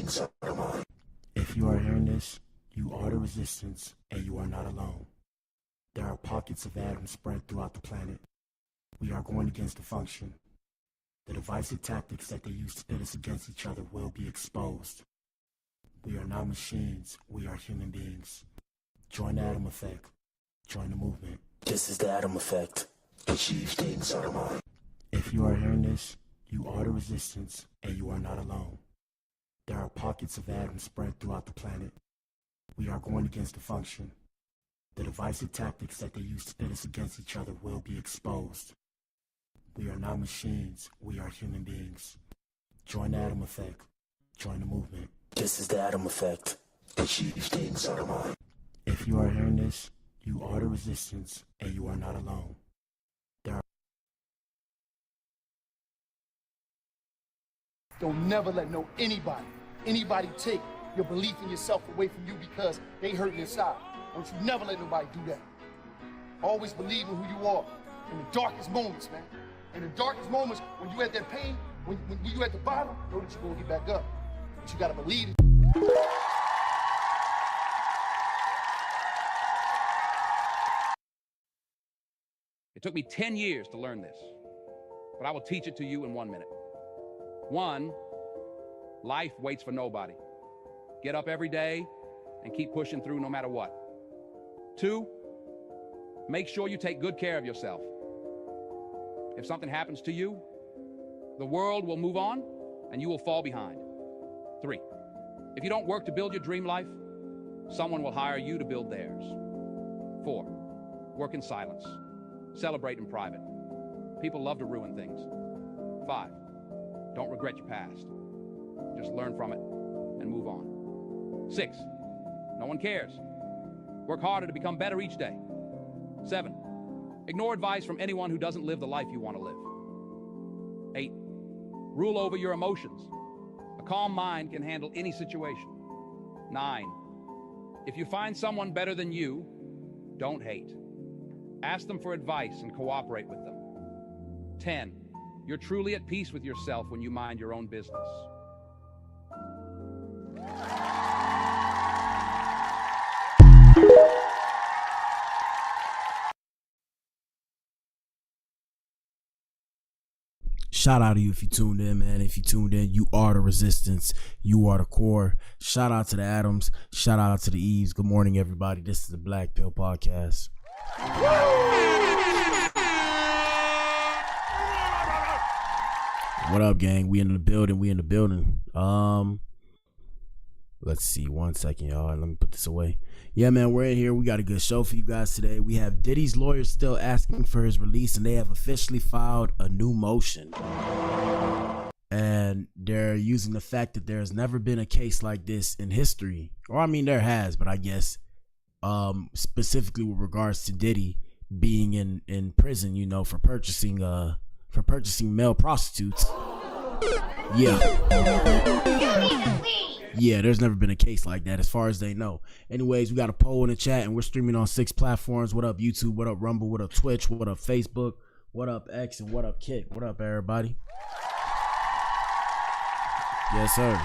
things are mine. If you are hearing this, you are the resistance, and you are not alone. There are pockets of atoms spread throughout the planet. We are going against the function. The divisive tactics that they use to pit us against each other will be exposed. We are not machines, we are human beings. Join the Atom Effect. Join the movement. This is the Atom Effect. Achieve things are mine. If you are hearing this, you are the resistance, and you are not alone. There are pockets of atoms spread throughout the planet. We are going against the function. The divisive tactics that they use to pit us against each other will be exposed. We are not machines, we are human beings. Join the Atom Effect. Join the movement. This is the Atom Effect. Achieve things are mine. If you are hearing this, you are the resistance, and you are not alone. Don't never let anybody take your belief in yourself away from you because they hurting inside. Don't you never let nobody do that. Always believe in who you are in the darkest moments, man. In the darkest moments, when you at that pain, when you at the bottom, know that you're gonna get back up. But you gotta believe it. It took me 10 years to learn this, but I will teach it to you in 1 minute. 1, life waits for nobody. Get up every day and keep pushing through no matter what. 2, make sure you take good care of yourself. If something happens to you, the world will move on and you will fall behind. 3, if you don't work to build your dream life, someone will hire you to build theirs. 4, work in silence. Celebrate in private. People love to ruin things. 5, don't regret your past. Just learn from it and move on. 6, no one cares. Work harder to become better each day. 7, ignore advice from anyone who doesn't live the life you want to live. 8, rule over your emotions. A calm mind can handle any situation. 9, if you find someone better than you, don't hate. Ask them for advice and cooperate with them. 10, you're truly at peace with yourself when you mind your own business. Shout out to you if you tuned in, man. If you tuned in, you are the resistance. You are the core. Shout out to the Atoms. Shout out to the Eves. Good morning, everybody. This is the Black Pill Podcast. What up, gang? We in the building. Let's see. 1 second, y'all. Let me put this away. Yeah, man, we're in here. We got a good show for you guys today. We have Diddy's lawyers still asking for his release, and they have officially filed a new motion. And they're using the fact that there's never been a case like this in history. Or, I mean, there has, but I guess specifically with regards to Diddy being in prison, you know, for purchasing male prostitutes. Yeah, there's never been a case like that as far as they know. Anyways, we got a poll in the chat and we're streaming on 6 platforms. What up, YouTube? What up, Rumble? What up, Twitch? What up, Facebook? What up, X? And what up, Kick? What up, everybody? Yes, sir.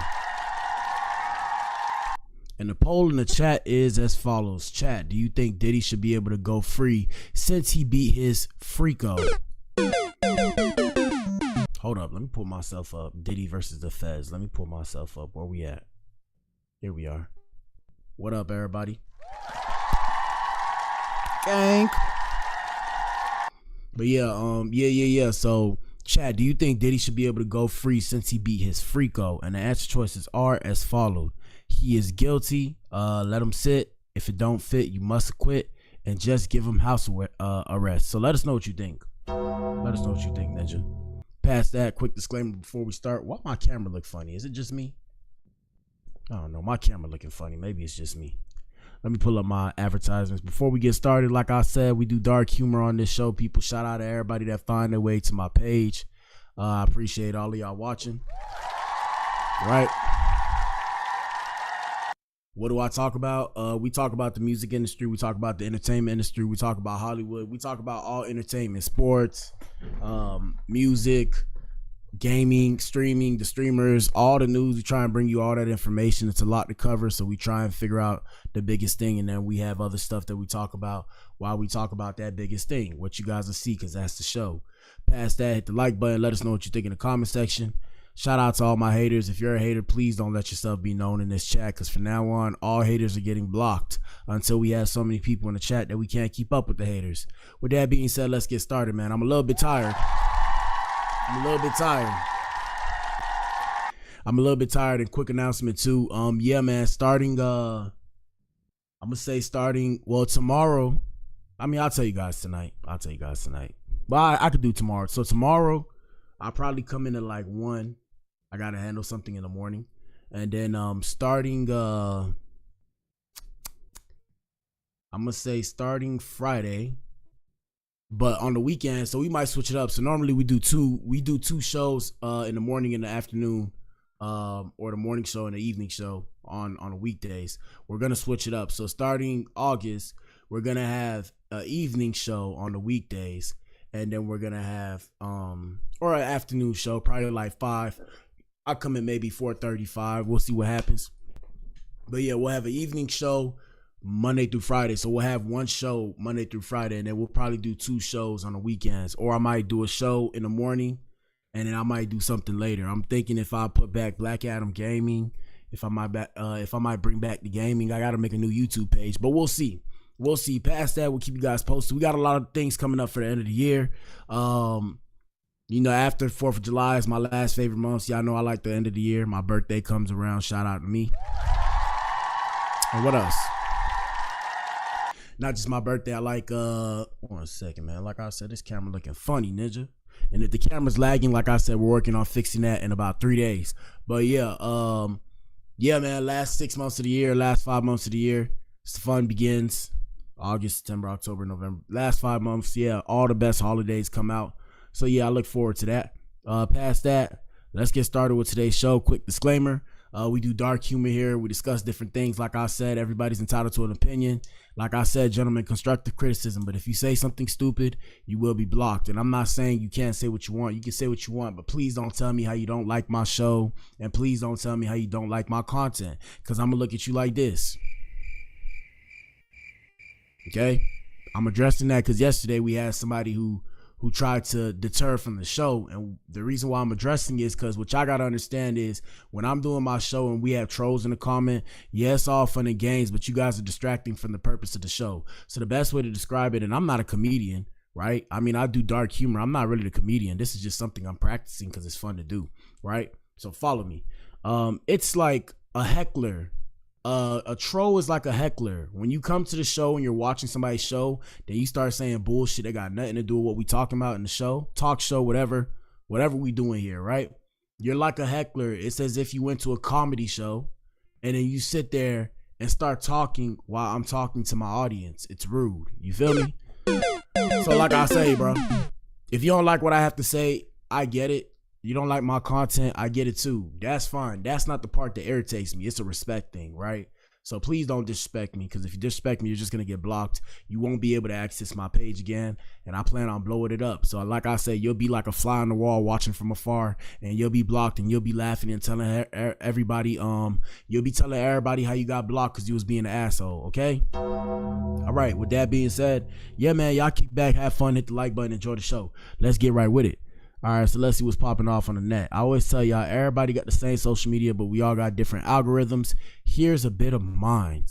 And the poll in the chat is as follows. Chat, do you think Diddy should be able to go free since he beat his Freako? Hold up, let me pull myself up. Diddy versus the Feds. Let me pull myself up. Where we at? Here we are. What up, everybody? Gang. But yeah. So, chat, do you think Diddy should be able to go free since he beat his Freako? And the answer choices are as followed. He is guilty. Let him sit. If it don't fit, you must acquit. And just give him house arrest. So let us know what you think. Let us know what you think, Ninja. Past that, quick disclaimer before we start. Why my camera look funny? Is it just me? I don't know. My camera looking funny. Maybe it's just me. Let me pull up my advertisements. Before we get started, like I said, we do dark humor on this show. People, shout out to everybody that find their way to my page. I appreciate all of y'all watching. Right? What do I talk about? We talk about the music industry. We talk about the entertainment industry. We talk about Hollywood. We talk about all entertainment, sports, music, gaming, streaming, the streamers, all the news. We try and bring you all that information. It's a lot to cover, so we try and figure out the biggest thing, and then we have other stuff that we talk about while we talk about that biggest thing, what you guys will see, because that's the show. Past that, hit the like button. Let us know what you think in the comment section. Shout out to all my haters. If you're a hater, please don't let yourself be known in this chat, because from now on, all haters are getting blocked until we have so many people in the chat that we can't keep up with the haters. With that being said, let's get started, man. I'm a little bit tired. And quick announcement too. Yeah, man, starting well, tomorrow. I mean, I'll tell you guys tonight. But I could do tomorrow. So tomorrow I'll probably come in at like 1. I gotta handle something in the morning. And then starting I'm gonna say starting Friday, but on the weekend, so we might switch it up. So normally we do two shows in the morning and the afternoon, or the morning show and the evening show on the weekdays. We're gonna switch it up. So starting August, we're gonna have an evening show on the weekdays, and then we're gonna have or an afternoon show, probably like 5. I'll come in maybe 4:35. We'll see what happens. But yeah, we'll have an evening show Monday through Friday. So we'll have one show Monday through Friday, and then we'll probably do 2 shows on the weekends. Or I might do a show in the morning, and then I might do something later. I'm thinking if I put back Black Adam Gaming, if I might bring back the gaming. I gotta make a new YouTube page, but we'll see. Past that, we'll keep you guys posted. We got a lot of things coming up for the end of the year. You know, after 4th of July is my last favorite month. Y'all know I like the end of the year. My birthday comes around. Shout out to me. And what else? Not just my birthday. I like, 1 second, man. Like I said, this camera looking funny, ninja. And if the camera's lagging, like I said, we're working on fixing that in about 3 days. But yeah, man, last 6 months of the year, last 5 months of the year, the fun begins. August, September, October, November. Last 5 months, yeah, all the best holidays come out. So yeah, I look forward to that. Past that, let's get started with today's show. Quick disclaimer. We do dark humor here. We discuss different things. Like I said, everybody's entitled to an opinion. Like I said, gentlemen, constructive criticism. But if you say something stupid, you will be blocked. And I'm not saying you can't say what you want. You can say what you want, but please don't tell me how you don't like my show. And please don't tell me how you don't like my content, because I'm going to look at you like this. Okay? I'm addressing that because yesterday we had somebody who tried to deter from the show. And the reason why I'm addressing it is because what y'all got to understand is when I'm doing my show and we have trolls in the comment, yeah, it's all fun and games, but you guys are distracting from the purpose of the show. So the best way to describe it, and I'm not a comedian, right? I mean, I do dark humor. I'm not really the comedian. This is just something I'm practicing because it's fun to do, right? So follow me. It's like a heckler. A troll is like a heckler. When you come to the show and you're watching somebody's show, then you start saying bullshit that got nothing to do with what we talking about in the show, talk show, whatever we doing here, right? You're like a heckler. It's as if you went to a comedy show and then you sit there and start talking while I'm talking to my audience. It's rude. You feel me? So like I say, bro, if you don't like what I have to say, I get it. You don't like my content, I get it too. That's fine. That's not the part that irritates me. It's a respect thing, right? So please don't disrespect me, because if you disrespect me, you're just going to get blocked. You won't be able to access my page again, and I plan on blowing it up. So like I said, you'll be like a fly on the wall watching from afar, and you'll be blocked, and you'll be laughing and telling everybody, you'll be telling everybody how you got blocked because you was being an asshole, okay? All right, with that being said, yeah, man, y'all kick back, have fun, hit the like button, enjoy the show. Let's get right with it. All right, so let's see what's popping off on the net. I always tell y'all, everybody got the same social media, but we all got different algorithms. Here's a bit of mine.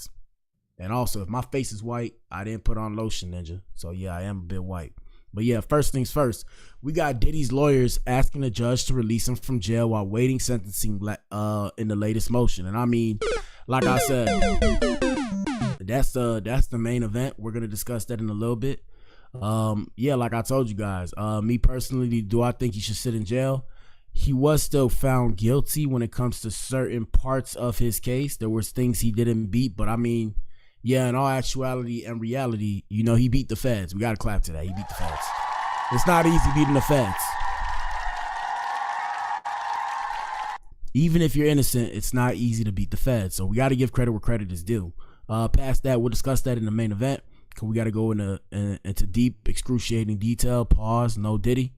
And also, if my face is white, I didn't put on lotion, ninja. So yeah, I am a bit white. But yeah, first things first, we got Diddy's lawyers asking the judge to release him from jail while waiting sentencing in the latest motion. And I mean, like I said, that's the main event. We're gonna discuss that in a little bit. Yeah, like I told you guys, me personally, do I think he should sit in jail? He was still found guilty when it comes to certain parts of his case. There was things he didn't beat, but I mean, yeah, in all actuality and reality, you know, he beat the feds. We got to clap to that. He beat the feds. It's not easy beating the feds. Even if you're innocent, it's not easy to beat the feds. So we got to give credit where credit is due. Past that, we'll discuss that in the main event, because we got to go into deep, excruciating detail. Pause. No Diddy.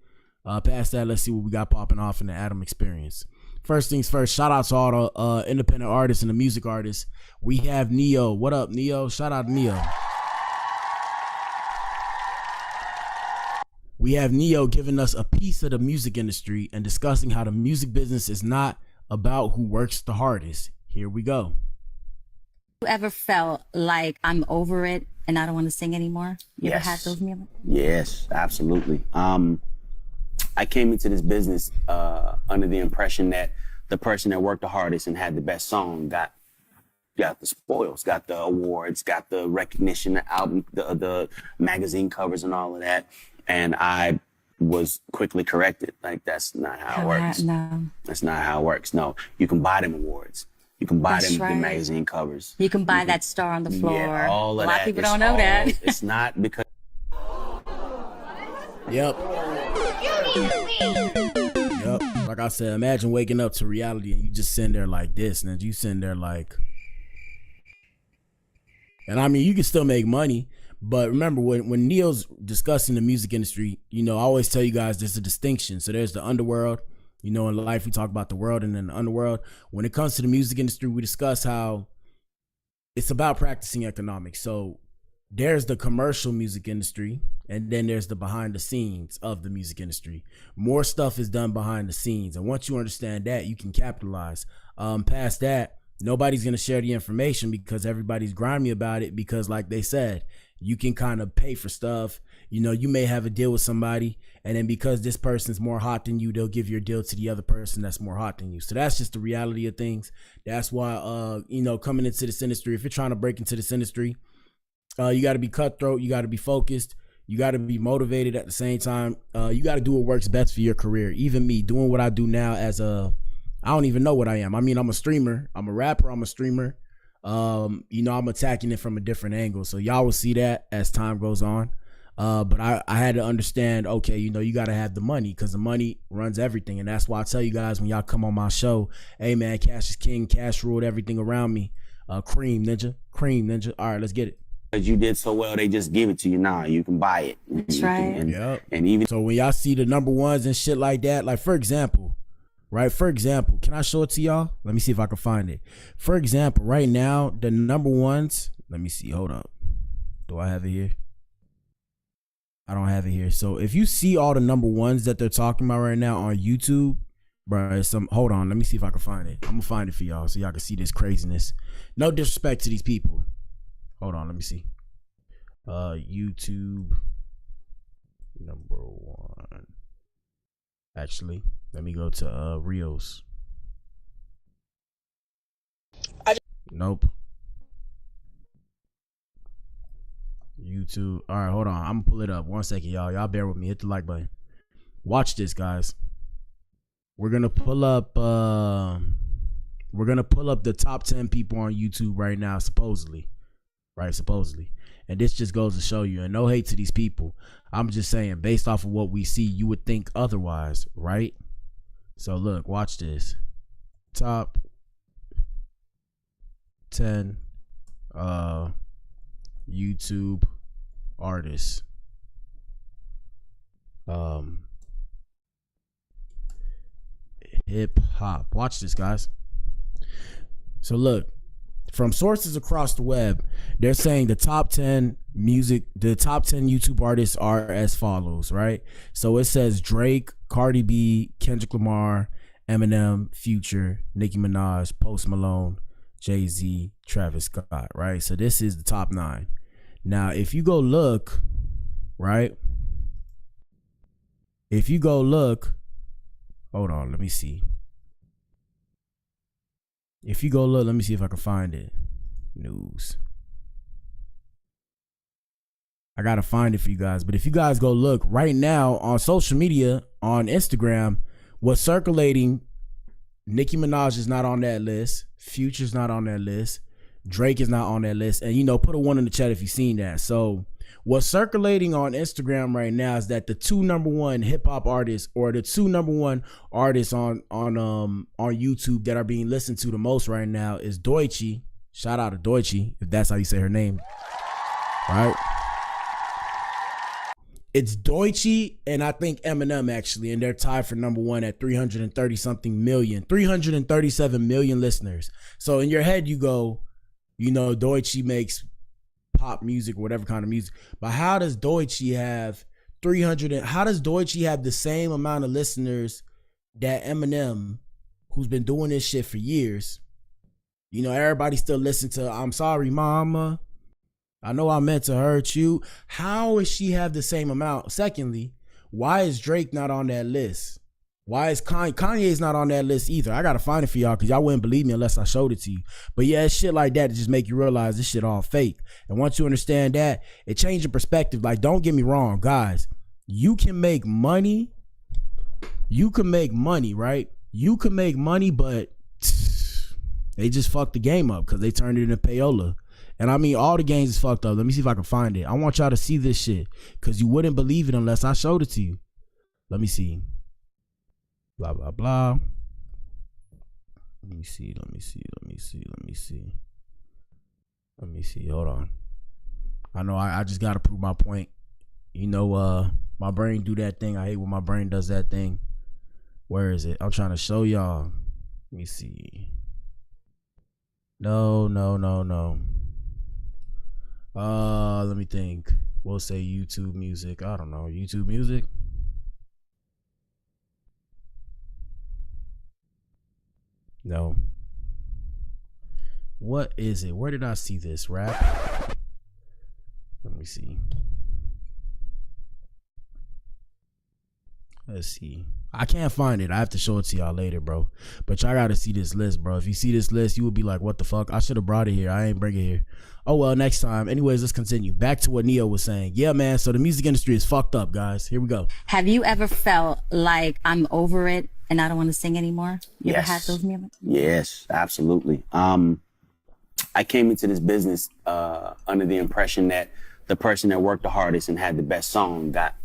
Past that, let's see what we got popping off in the Adam Experience. First things first, shout out to all the independent artists and the music artists. We have Neo. What up, Neo? Shout out to Neo. We have Neo giving us a piece of the music industry and discussing how the music business is not about who works the hardest. Here we go. You ever felt like I'm over it and I don't want to sing anymore? You ever had those moments? Yes, absolutely. I came into this business under the impression that the person that worked the hardest and had the best song got the spoils, got the awards, got the recognition, the album, the magazine covers and all of that. And I was quickly corrected. Like, that's not how it works. No. That's not how it works. No, you can buy them awards. You can buy them the magazine covers. You can buy that star on the floor. Yeah, all of that. A lot of people don't know that. It's not because... Yep. Like I said, imagine waking up to reality and you just sitting there like this, and you sitting there like... And I mean, you can still make money, but remember when Neo's discussing the music industry, you know, I always tell you guys there's a distinction. So there's the underworld. You know, in life we talk about the world and then the underworld. When it comes to the music industry, we discuss how it's about practicing economics. So there's the commercial music industry, and then there's the behind the scenes of the music industry. More stuff is done behind the scenes, and once you understand that, you can capitalize. Past that, nobody's gonna share the information because everybody's grimy about it, because like they said, you can kind of pay for stuff. You know, you may have a deal with somebody, and then because this person's more hot than you, they'll give your deal to the other person that's more hot than you. So that's just the reality of things. That's why, you know, coming into this industry, if you're trying to break into this industry, you got to be cutthroat. You got to be focused. You got to be motivated at the same time. You got to do what works best for your career. Even me doing what I do now I don't even know what I am. I mean, I'm a streamer. I'm a rapper. I'm a streamer. You know, I'm attacking it from a different angle. So y'all will see that as time goes on. But I had to understand, okay, you know, you got to have the money, because the money runs everything. And that's why I tell you guys when y'all come on my show, hey man, cash is king. Cash ruled everything around me. Cream ninja. All right, let's get it. Because you did so well, they just give it to you now. You can buy it. That's right. And even so, when y'all see the number ones and shit like that, like for example, can I show it to y'all? Let me see if I can find it. For example, right now, the number ones, let me see, hold up. Do I have it here? I don't have it here. So if you see all the number ones that they're talking about right now on YouTube, bro, hold on, let me see if I can find it. I'm gonna find it for y'all so y'all can see this craziness. No disrespect to these people. Hold on, let me see. YouTube number one. Actually, let me go to Rios. Nope. YouTube. All right, hold on. I'm gonna pull it up. 1 second, y'all. Y'all bear with me. Hit the like button. Watch this, guys. We're gonna pull up. We're gonna pull up the top 10 people on YouTube right now, supposedly. Right, supposedly. And this just goes to show you, and no hate to these people. I'm just saying, based off of what we see, you would think otherwise, right? So look, watch this. Top 10 YouTube artists. Hip hop. Watch this, guys. So look, from sources across the web, they're saying the top 10 YouTube artists are as follows, right? So it says Drake, Cardi B, Kendrick Lamar, Eminem, Future, Nicki Minaj, Post Malone, Jay-Z, Travis Scott, right? So this is the top 9. Now, if you go look, right? If you go look, hold on, let me see. If you go look, let me see if I can find it. News. I gotta find it for you guys. But if you guys go look right now on social media, on Instagram, what's circulating, Nicki Minaj is not on that list. Future's not on that list. Drake is not on that list. And, you know, put a 1 in the chat if you've seen that. So what's circulating on Instagram right now is that the 2 number 1 hip hop artists, or the 2 number 1 artists on YouTube that are being listened to the most right now is Doechii. Shout out to Doechii, if that's how you say her name. Right? It's Deutsche and I think Eminem actually, and they're tied for number one at 337 million listeners. So in your head you go, you know, Deutsche makes pop music, whatever kind of music. But how does Deutsche have how does Deutsche have the same amount of listeners that Eminem, who's been doing this shit for years? You know, everybody still listen to I'm Sorry Mama, I Know I Meant to Hurt You. How does she have the same amount? Secondly, why is Drake not on that list? Why is Kanye's not on that list either? I gotta find it for y'all because y'all wouldn't believe me unless I showed it to you. But yeah, it's shit like that to just make you realize this shit all fake. And once you understand that, it changes your perspective. Like, don't get me wrong, guys. You can make money. You can make money, right? You can make money, but they just fucked the game up because they turned it into payola. And I mean, all the games is fucked up. Let me see if I can find it. I want y'all to see this shit because you wouldn't believe it unless I showed it to you. Let me see. Blah, blah, blah. Let me see. Hold on. I know I just got to prove my point. You know, my brain do that thing. I hate when my brain does that thing. Where is it? I'm trying to show y'all. Let me see. No. Let me think. We'll say YouTube music. I don't know. YouTube music. No. What is it? Where did I see this? Rap? Let me see. Let's see. I can't find it. I have to show it to y'all later, bro. But y'all gotta see this list, bro. If you see this list, you would be like, what the fuck? I should have brought it here. I ain't bring it here. Oh, well, next time. Anyways, let's continue. Back to what Neo was saying. Yeah, man. So the music industry is fucked up, guys. Here we go. Have you ever felt like I'm over it and I don't want to sing anymore? You ever had those moments? Yes, absolutely. I came into this business under the impression that the person that worked the hardest and had the best song got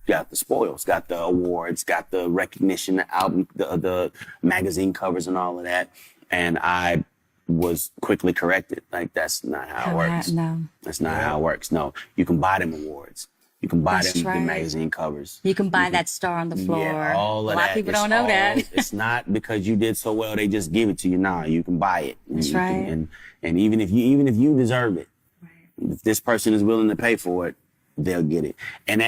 the spoils, got the awards, got the recognition, the album, the magazine covers and all of that. And I was quickly corrected. Like, that's not how it works. No. That's not how it works. No, you can buy them awards. You can buy them the magazine covers. You can buy that star on the floor. Yeah, all of that. A lot of people don't know that. It's not because you did so well, they just give it to you. Nah, you can buy it. That's right. And even if you deserve it, if this person is willing to pay for it, they'll get it. And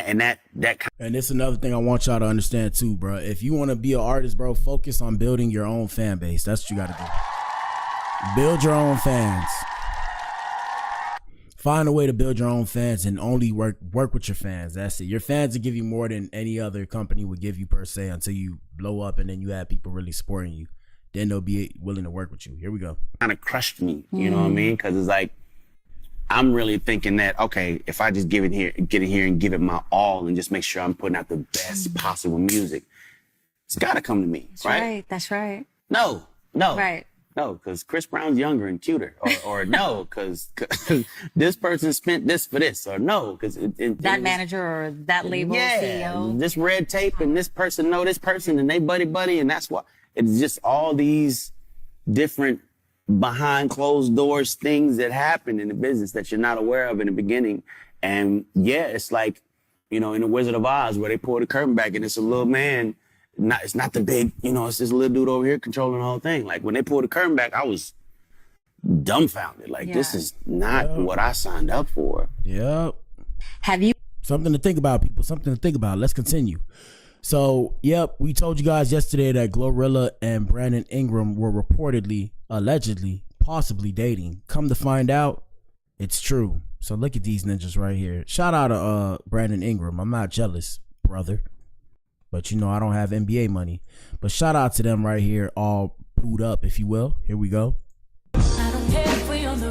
it's another thing I want y'all to understand too, bro. If you want to be an artist, bro, focus on building your own fan base. That's what you got to do. Build your own fans. Find a way to build your own fans and only work with your fans. That's it. Your fans will give you more than any other company would give you per se until you blow up and then you have people really supporting you. Then they'll be willing to work with you. Here we go. Kind of crushed me, you know what I mean? Because it's like, I'm really thinking that, okay, if I just get in here and give it my all and just make sure I'm putting out the best possible music, it's got to come to me, right? That's right. No. Right. No, because Chris Brown's younger and cuter. Or no, because this person spent this for this. Or no, because that manager or that label CEO. This red tape and this person know this person and they buddy. And that's why it's just all these different behind closed doors things that happen in the business that you're not aware of in the beginning. And yeah, it's like, you know, in The Wizard of Oz where they pull the curtain back and it's a little man. It's not the big, you know, it's this little dude over here controlling the whole thing. Like when they pulled the curtain back, I was dumbfounded. Like this is not what I signed up for. Yep. Have you? Something to think about, people. Something to think about. Let's continue. So, yep, we told you guys yesterday that Glorilla and Brandon Ingram were reportedly, allegedly, possibly dating. Come to find out, it's true. So look at these ninjas right here. Shout out to Brandon Ingram. I'm not jealous, brother. But you know, I don't have NBA money. But shout out to them right here, all booed up, if you will. Here we go.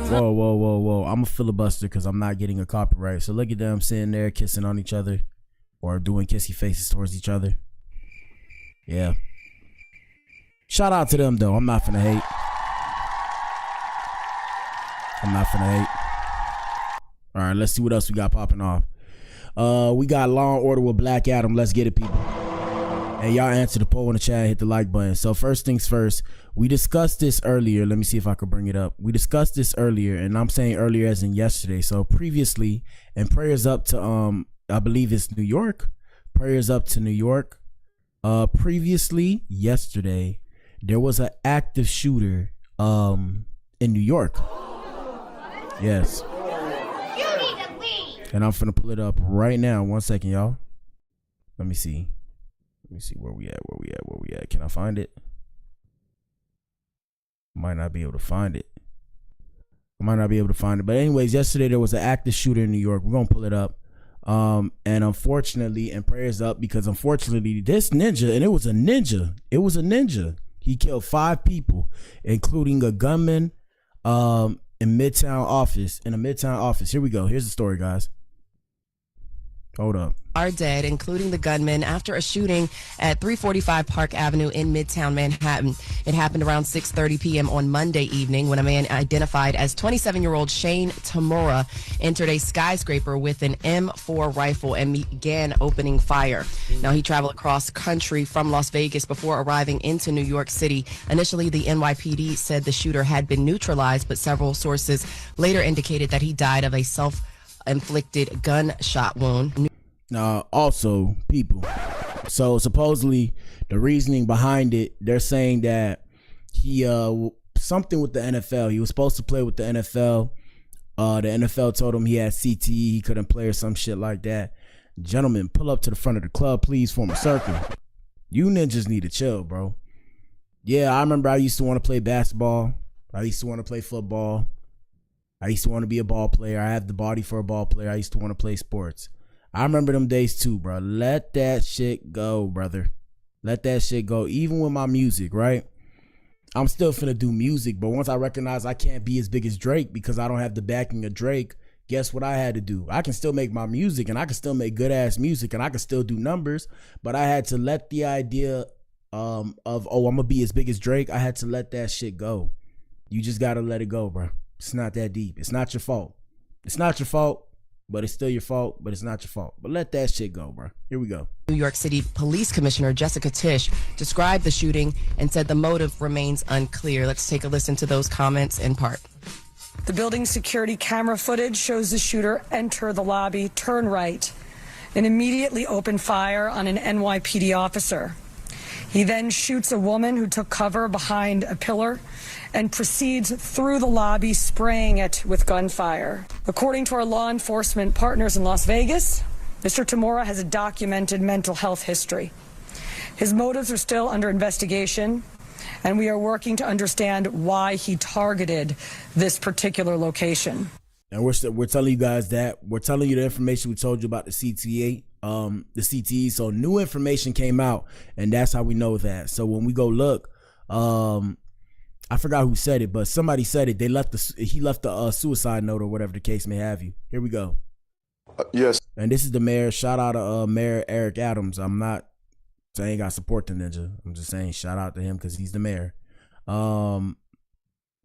Whoa. I'm a filibuster because I'm not getting a copyright. So look at them sitting there kissing on each other or doing kissy faces towards each other. Yeah. Shout out to them, though. I'm not finna hate. All right, let's see what else we got popping off. We got Law and Order with Black Adam. Let's get it, people. And y'all answer the poll in the chat, hit the like button. So first things first, we discussed this earlier. Let me see if I can bring it up. We discussed this earlier, and I'm saying earlier as in yesterday. So previously, and prayers up to I believe it's New York. Prayers up to New York. Previously, yesterday, there was an active shooter in New York. Yes. And I'm finna pull it up right now. 1 second, y'all. Let me see where we at. Can I find it? Might not be able to find it. But anyways, yesterday there was an active shooter in New York. We're gonna pull it up. And unfortunately, and prayers up, because unfortunately this ninja, and it was a ninja. He killed 5 people, including a gunman in a Midtown office. Here we go. Here's the story, guys. Hold up. Are dead, including the gunman, after a shooting at 345 Park Avenue in Midtown Manhattan. It happened around 6:30 p.m. on Monday evening when a man identified as 27-year-old Shane Tamura entered a skyscraper with an M4 rifle and began opening fire. Now, he traveled across country from Las Vegas before arriving into New York City. Initially, the NYPD said the shooter had been neutralized, but several sources later indicated that he died of a self-inflicted gunshot wound. Also, people, so supposedly the reasoning behind it, they're saying that he something with the NFL. He was supposed to play with the NFL. The NFL told him he had CTE, he couldn't play or some shit like that. Gentlemen, pull up to the front of the club, please. Form a circle. You ninjas need to chill, bro. Yeah, I remember I used to want to play basketball. I used to want to play football. I used to want to be a ball player. I have the body for a ball player. I used to want to play sports. I remember them days too, bro. Let that shit go, brother. Let that shit go. Even with my music, right? I'm still finna do music, but once I recognize I can't be as big as Drake because I don't have the backing of Drake, guess what I had to do? I can still make my music, and I can still make good ass music, and I can still do numbers, but I had to let the idea of, I'm gonna be as big as Drake, I had to let that shit go. You just gotta let it go, bro. It's not that deep. It's not your fault. It's not your fault. But it's still your fault, but it's not your fault. But let that shit go, bro. Here we go. New York City Police Commissioner Jessica Tisch described the shooting and said the motive remains unclear. Let's take a listen to those comments in part. The building's security camera footage shows the shooter enter the lobby, turn right, and immediately open fire on an NYPD officer. He then shoots a woman who took cover behind a pillar and proceeds through the lobby, spraying it with gunfire. According to our law enforcement partners in Las Vegas, Mr. Tamura has a documented mental health history. His motives are still under investigation, and we are working to understand why he targeted this particular location. And we're telling you guys that. We're telling you the information we told you about the CTE. So new information came out, and that's how we know that. So when we go look, I forgot who said it, but somebody said it. He left the suicide note or whatever the case may have you. Here we go. Yes. And this is the mayor. Shout out to Mayor Eric Adams. I'm not saying I support the ninja. I'm just saying shout out to him because he's the mayor.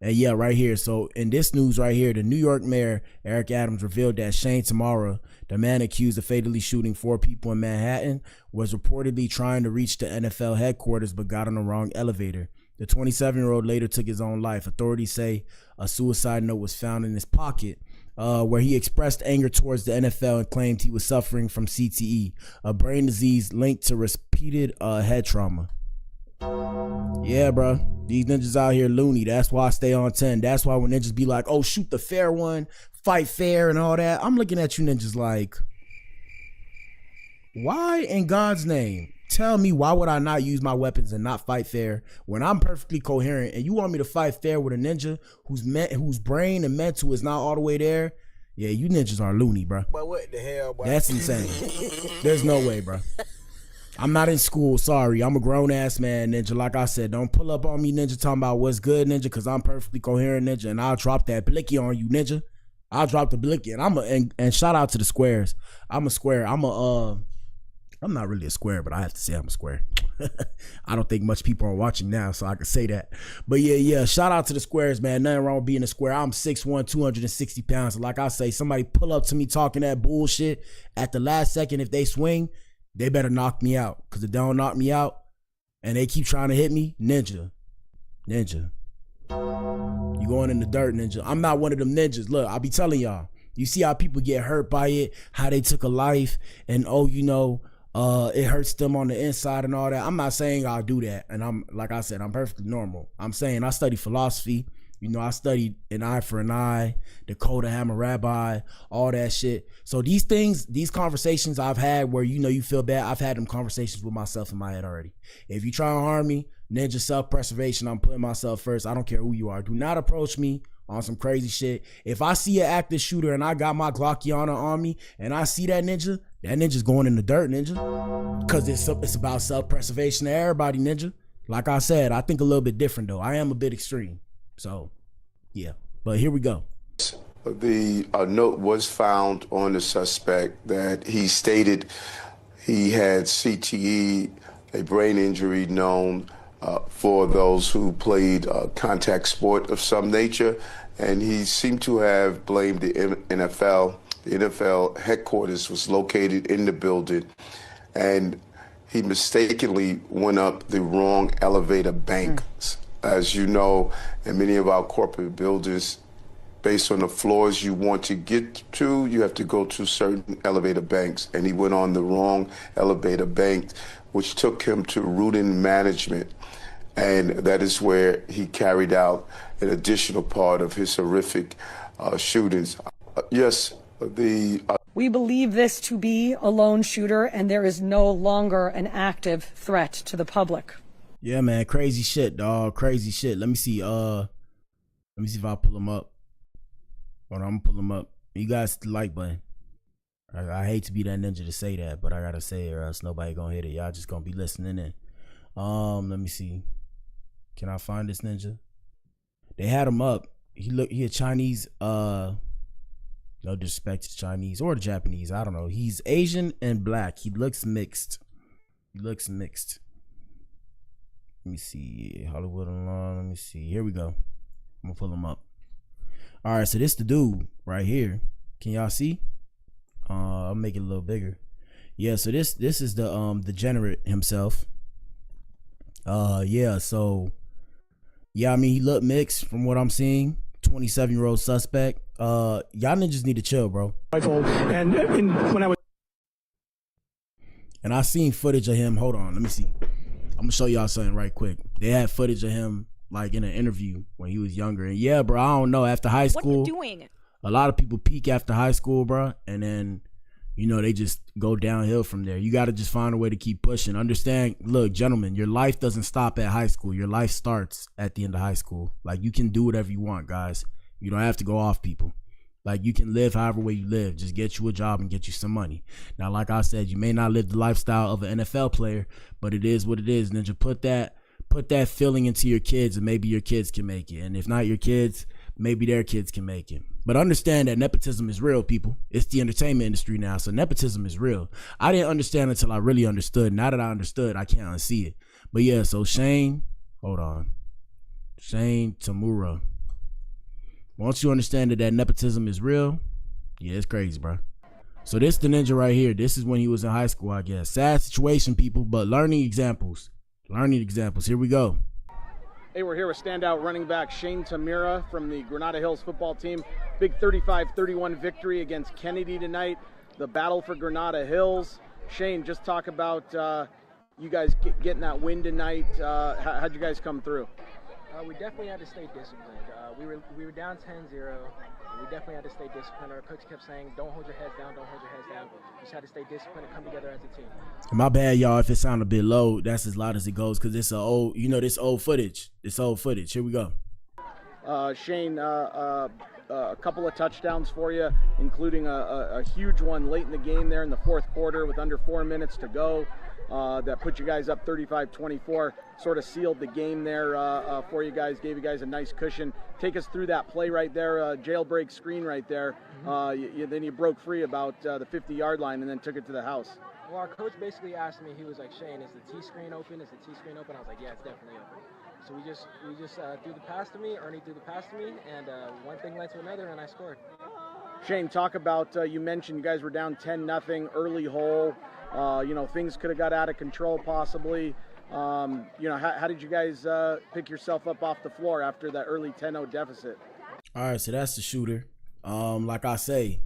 And yeah, right here. So in this news right here, the New York mayor, Eric Adams, revealed that Shane Tamura, the man accused of fatally shooting 4 people in Manhattan, was reportedly trying to reach the NFL headquarters but got on the wrong elevator. The 27-year-old later took his own life. Authorities say a suicide note was found in his pocket, where he expressed anger towards the NFL and claimed he was suffering from CTE, a brain disease linked to repeated head trauma. Yeah, bro. These ninjas out here loony. That's why I stay on 10. That's why when ninjas be like, oh, shoot the fair one, fight fair and all that, I'm looking at you ninjas like, why in God's name? Tell me, why would I not use my weapons and not fight fair when I'm perfectly coherent, and you want me to fight fair with a ninja whose brain and mental is not all the way there? Yeah, you ninjas are loony, bro. But what the hell, bro? That's insane. There's no way, bro. I'm not in school, sorry. I'm a grown-ass man, ninja. Like I said, don't pull up on me, ninja, talking about what's good, ninja, because I'm perfectly coherent, ninja, and I'll drop that blicky on you, ninja. I'll drop the blicky, and shout out to the squares. I'm a square. I'm not really a square, but I have to say I'm a square. I don't think much people are watching now, so I can say that. But yeah, shout out to the squares, man. Nothing wrong with being a square. I'm 6'1", 260 pounds. So like I say, somebody pull up to me talking that bullshit at the last second, if they swing, they better knock me out. Because if they don't knock me out and they keep trying to hit me, ninja. You going in the dirt, ninja. I'm not one of them ninjas. Look, I'll be telling y'all. You see how people get hurt by it, how they took a life, and it hurts them on the inside and all that. I'm not saying I'll do that, and I'm like I said, I'm perfectly normal. I'm saying I study philosophy. I studied an eye for an eye, the code of Hammurabi, all that shit. So these things, these conversations I've had where you feel bad, I've had them conversations with myself in my head already. If you try to harm me, ninja self-preservation, I'm putting myself first. I don't care who you are. Do not approach me on some crazy shit. If I see an active shooter and I got my Glockiana on me and I see that ninja's going in the dirt, ninja. Because it's about self-preservation to everybody, ninja. Like I said, I think a little bit different though. I am a bit extreme. So, yeah. But here we go. The note was found on the suspect that he stated he had CTE, a brain injury known for those who played contact sport of some nature, and he seemed to have blamed the NFL. The NFL headquarters was located in the building, and he mistakenly went up the wrong elevator banks. As you know, in many of our corporate buildings, based on the floors you want to get to, you have to go to certain elevator banks, and he went on the wrong elevator bank, which took him to Rudin Management. And that is where he carried out an additional part of his horrific shootings. We believe this to be a lone shooter, and there is no longer an active threat to the public. Yeah, man, crazy shit, dog. Crazy shit. Let me see if I pull him up. Hold on, I'm gonna pull him up. You guys hit the like button. I hate to be that ninja to say that, but I gotta say it or else nobody gonna hit it. Y'all just gonna be listening in. Let me see. Can I find this ninja? They had him up. He a Chinese, no disrespect to Chinese or the Japanese, I don't know. He's Asian and black. He looks mixed. Let me see. Hollywood Alarm. Let me see. Here we go. I'm gonna pull him up. All right, so this the dude right here. Can y'all see? I'll make it a little bigger. Yeah, so this is the degenerate himself. Yeah, I mean, he looked mixed from what I'm seeing. 27-year-old suspect. Y'all ninjas need to chill, bro. And I seen footage of him. Hold on, let me see. I'm gonna show y'all something right quick. They had footage of him like in an interview when he was younger. And yeah, bro, I don't know. After high school, what are you doing? A lot of people peak after high school, bro, and then they just go downhill from there. You got to just find a way to keep pushing. Understand? Look, gentlemen, your life doesn't stop at high school. Your life starts at the end of high school. Like, you can do whatever you want, guys. You don't have to go off people. Like, you can live however way you live. Just get you a job and get you some money. Now, like I said, you may not live the lifestyle of an NFL player, but it is what it is. Ninja, put that feeling into your kids, and maybe your kids can make it. And if not your kids, maybe their kids can make it. But understand that nepotism is real, people. It's the entertainment industry now, so nepotism is real. I didn't understand until I really understood. Now that I understood, I can't unsee it. But yeah, so Shane Tamura. Once you understand that nepotism is real, yeah, it's crazy, bro. So this the ninja right here. This is when he was in high school, I guess. Sad situation, people, but learning examples. Here we go. Hey, we're here with standout running back Shane Tamura from the Granada Hills football team. Big 35-31 victory against Kennedy tonight. The battle for Granada Hills. Shane, just talk about you guys getting that win tonight. How'd you guys come through? We definitely had to stay disciplined. We were down 10-0. We definitely had to stay disciplined. Our coach kept saying, don't hold your heads down, don't hold your heads down. We just had to stay disciplined and come together as a team. My bad, y'all, if it sound a bit low. That's as loud as it goes because it's this old footage. Here we go. Shane, a couple of touchdowns for you, including a huge one late in the game there in the fourth quarter with under 4 minutes to go. That put you guys up 35-24, sort of sealed the game there for you guys, gave you guys a nice cushion. Take us through that play right there, jailbreak screen right there. Then you broke free about the 50-yard line and then took it to the house. Well, our coach basically asked me, he was like, Shane, is the T-screen open? Is the T-screen open? I was like, yeah, it's definitely open. So we just threw the pass to me, Ernie threw the pass to me, and one thing led to another, and I scored. Shane, talk about, you mentioned you guys were down 10-0, early hole. Things could have got out of control possibly. How did you guys pick yourself up off the floor after that early 10-0 deficit? All right, so that's the shooter. Like I say,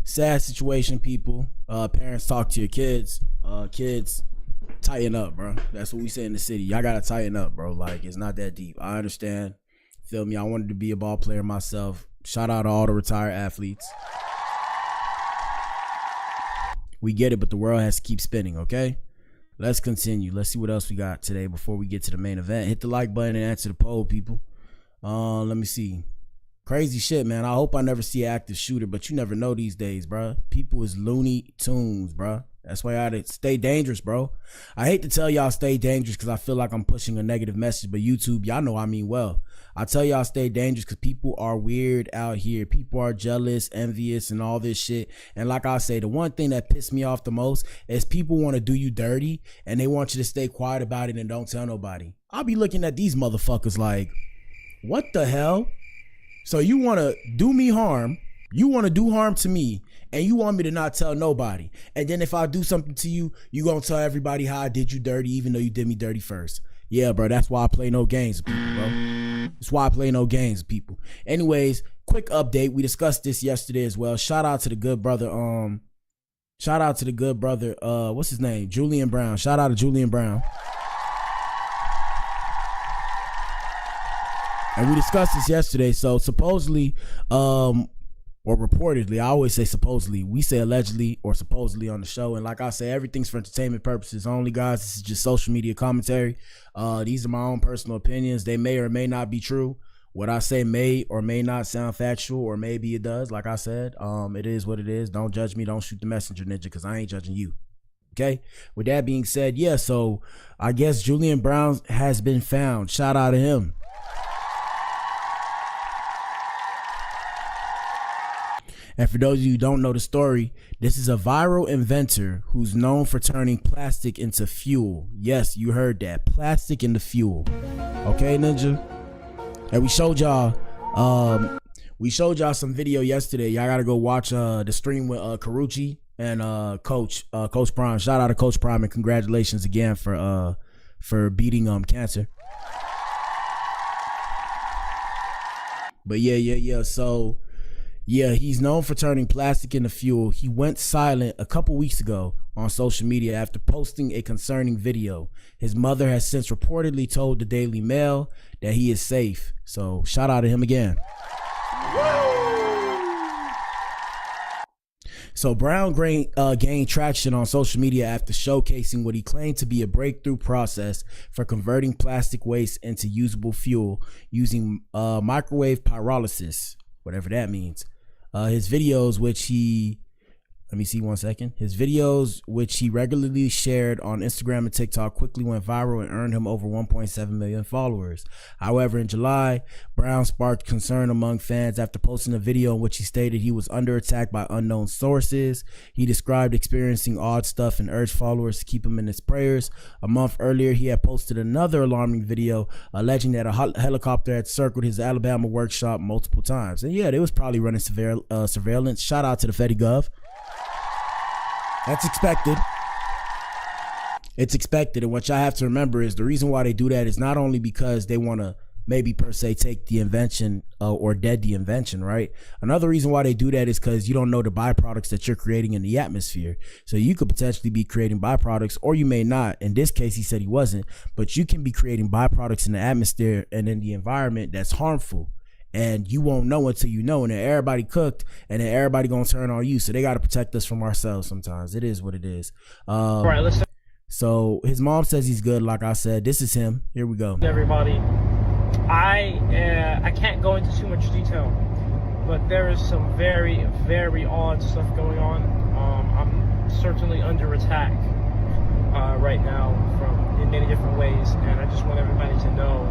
sad situation, people. Parents, talk to your kids. Kids, tighten up, bro. That's what we say in the city. Y'all gotta tighten up, bro. Like, it's not that deep. I understand. Feel me? I wanted to be a ball player myself. Shout out to all the retired athletes. We get it, but the world has to keep spinning, okay? Let's continue. Let's see what else we got today before we get to the main event. Hit the like button and answer the poll, people. Let me see. Crazy shit, man. I hope I never see an active shooter, but you never know these days, bro. People is Looney Tunes, bro. That's why I gotta stay dangerous, bro. I hate to tell y'all stay dangerous because I feel like I'm pushing a negative message, but YouTube, y'all know I mean well. I tell y'all stay dangerous because people are weird out here. People are jealous, envious, and all this shit. And like I say, the one thing that pissed me off the most is people want to do you dirty and they want you to stay quiet about it and don't tell nobody. I'll be looking at these motherfuckers like, what the hell? So you want to do me harm, you want to do harm to me, and you want me to not tell nobody. And then if I do something to you, you gonna tell everybody how I did you dirty even though you did me dirty first. Yeah, bro, that's why I play no games with people, bro. That's why I play no games with people. Anyways, quick update. We discussed this yesterday as well. Shout out to the good brother, what's his name? Julian Brown. Shout out to Julian Brown. And we discussed this yesterday. So supposedly, or reportedly, I always say supposedly, we say allegedly or supposedly on the show. And like I say, everything's for entertainment purposes only, guys. This is just social media commentary. These are my own personal opinions. They may or may not be true. What I say may or may not sound factual, or maybe it does. Like I said, it is what it is. Don't judge me. Don't shoot the messenger, ninja, because I ain't judging you. Okay. With that being said, yeah, so I guess Julian Brown has been found. Shout out to him. And for those of you who don't know the story, this is a viral inventor who's known for turning plastic into fuel. Yes, you heard that. Plastic into fuel. Okay, Ninja? And we showed y'all some video yesterday. Y'all gotta go watch the stream with Karuchi and Coach Prime. Shout out to Coach Prime and congratulations again for beating cancer. But yeah. So yeah, he's known for turning plastic into fuel. He went silent a couple weeks ago on social media after posting a concerning video. His mother has since reportedly told the Daily Mail that he is safe. So shout out to him again. So Brown gained traction on social media after showcasing what he claimed to be a breakthrough process for converting plastic waste into usable fuel using microwave pyrolysis, whatever that means. His videos, which he regularly shared on Instagram and TikTok, quickly went viral and earned him over 1.7 million followers. However, in July, Brown sparked concern among fans after posting a video in which he stated he was under attack by unknown sources. He described experiencing odd stuff and urged followers to keep him in his prayers. A month earlier, he had posted another alarming video alleging that a helicopter had circled his Alabama workshop multiple times. And yeah, they was probably running surveillance. Shout out to the Fedi Gov. That's expected. It's expected. And what y'all have to remember is the reason why they do that is not only because they want to maybe per se take the invention or dead the invention, right? Another reason why they do that is because you don't know the byproducts that you're creating in the atmosphere. So you could potentially be creating byproducts, or you may not. In this case, he said he wasn't, but you can be creating byproducts in the atmosphere and in the environment that's harmful. And you won't know until you know, and then everybody cooked, and then everybody gonna turn on you. So they gotta protect us from ourselves sometimes. It is what it is. All right, listen. So his mom says he's good. Like I said, this is him. Here we go. Everybody, I can't go into too much detail, but there is some very, very odd stuff going on. I'm certainly under attack right now in many different ways, and I just want everybody to know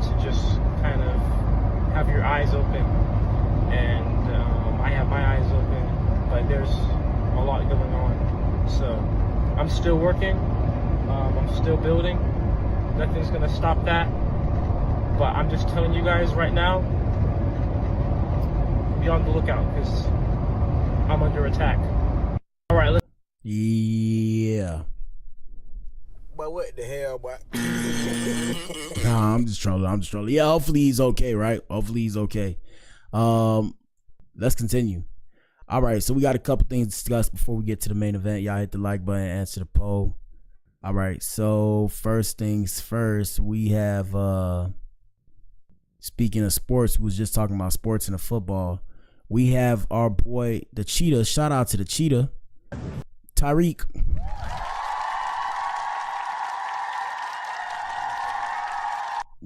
to just kind of have your eyes open. And I have my eyes open, but there's a lot going on. So I'm still working, I'm still building. Nothing's gonna stop that. But I'm just telling you guys right now, be on the lookout, because I'm under attack. All right, let's. Yeah. But what the hell, boy? Nah, I'm just trolling. Yeah, hopefully he's okay, right? Hopefully he's okay. Let's continue. All right, so we got a couple things to discuss before we get to the main event. Y'all hit the like button, answer the poll. All right, so first things first, we have, speaking of sports, we was just talking about sports and the football. We have our boy, the Cheetah. Shout out to the Cheetah, Tyreek.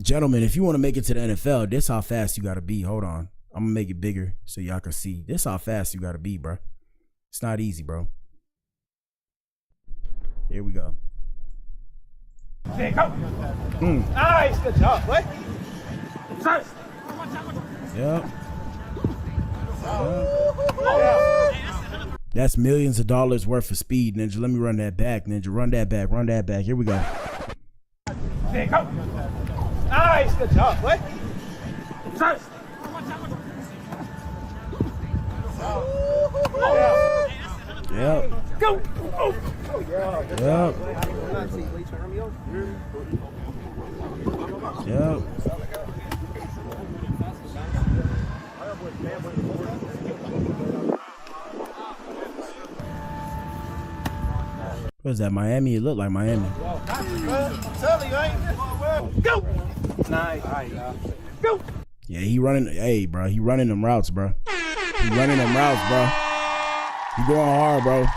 Gentlemen, if you want to make it to the NFL, this how fast you got to be. Hold on. I'm going to make it bigger so y'all can see. This how fast you got to be, bro. It's not easy, bro. Here we go. Hey, go. Nice. Good job, boy. Yep. That's millions of dollars worth of speed, Ninja. Let me run that back, Ninja. Run that back. Run that back. Here we go. Hey, go. Nice. Good job, boy. Yep. Go. Yep. Yep. What is that, Miami? It looked like Miami. Go. Nice. Go. Yeah, he running. Hey, bro, he running them routes, bro. He running them routes, bro. He going hard, bro.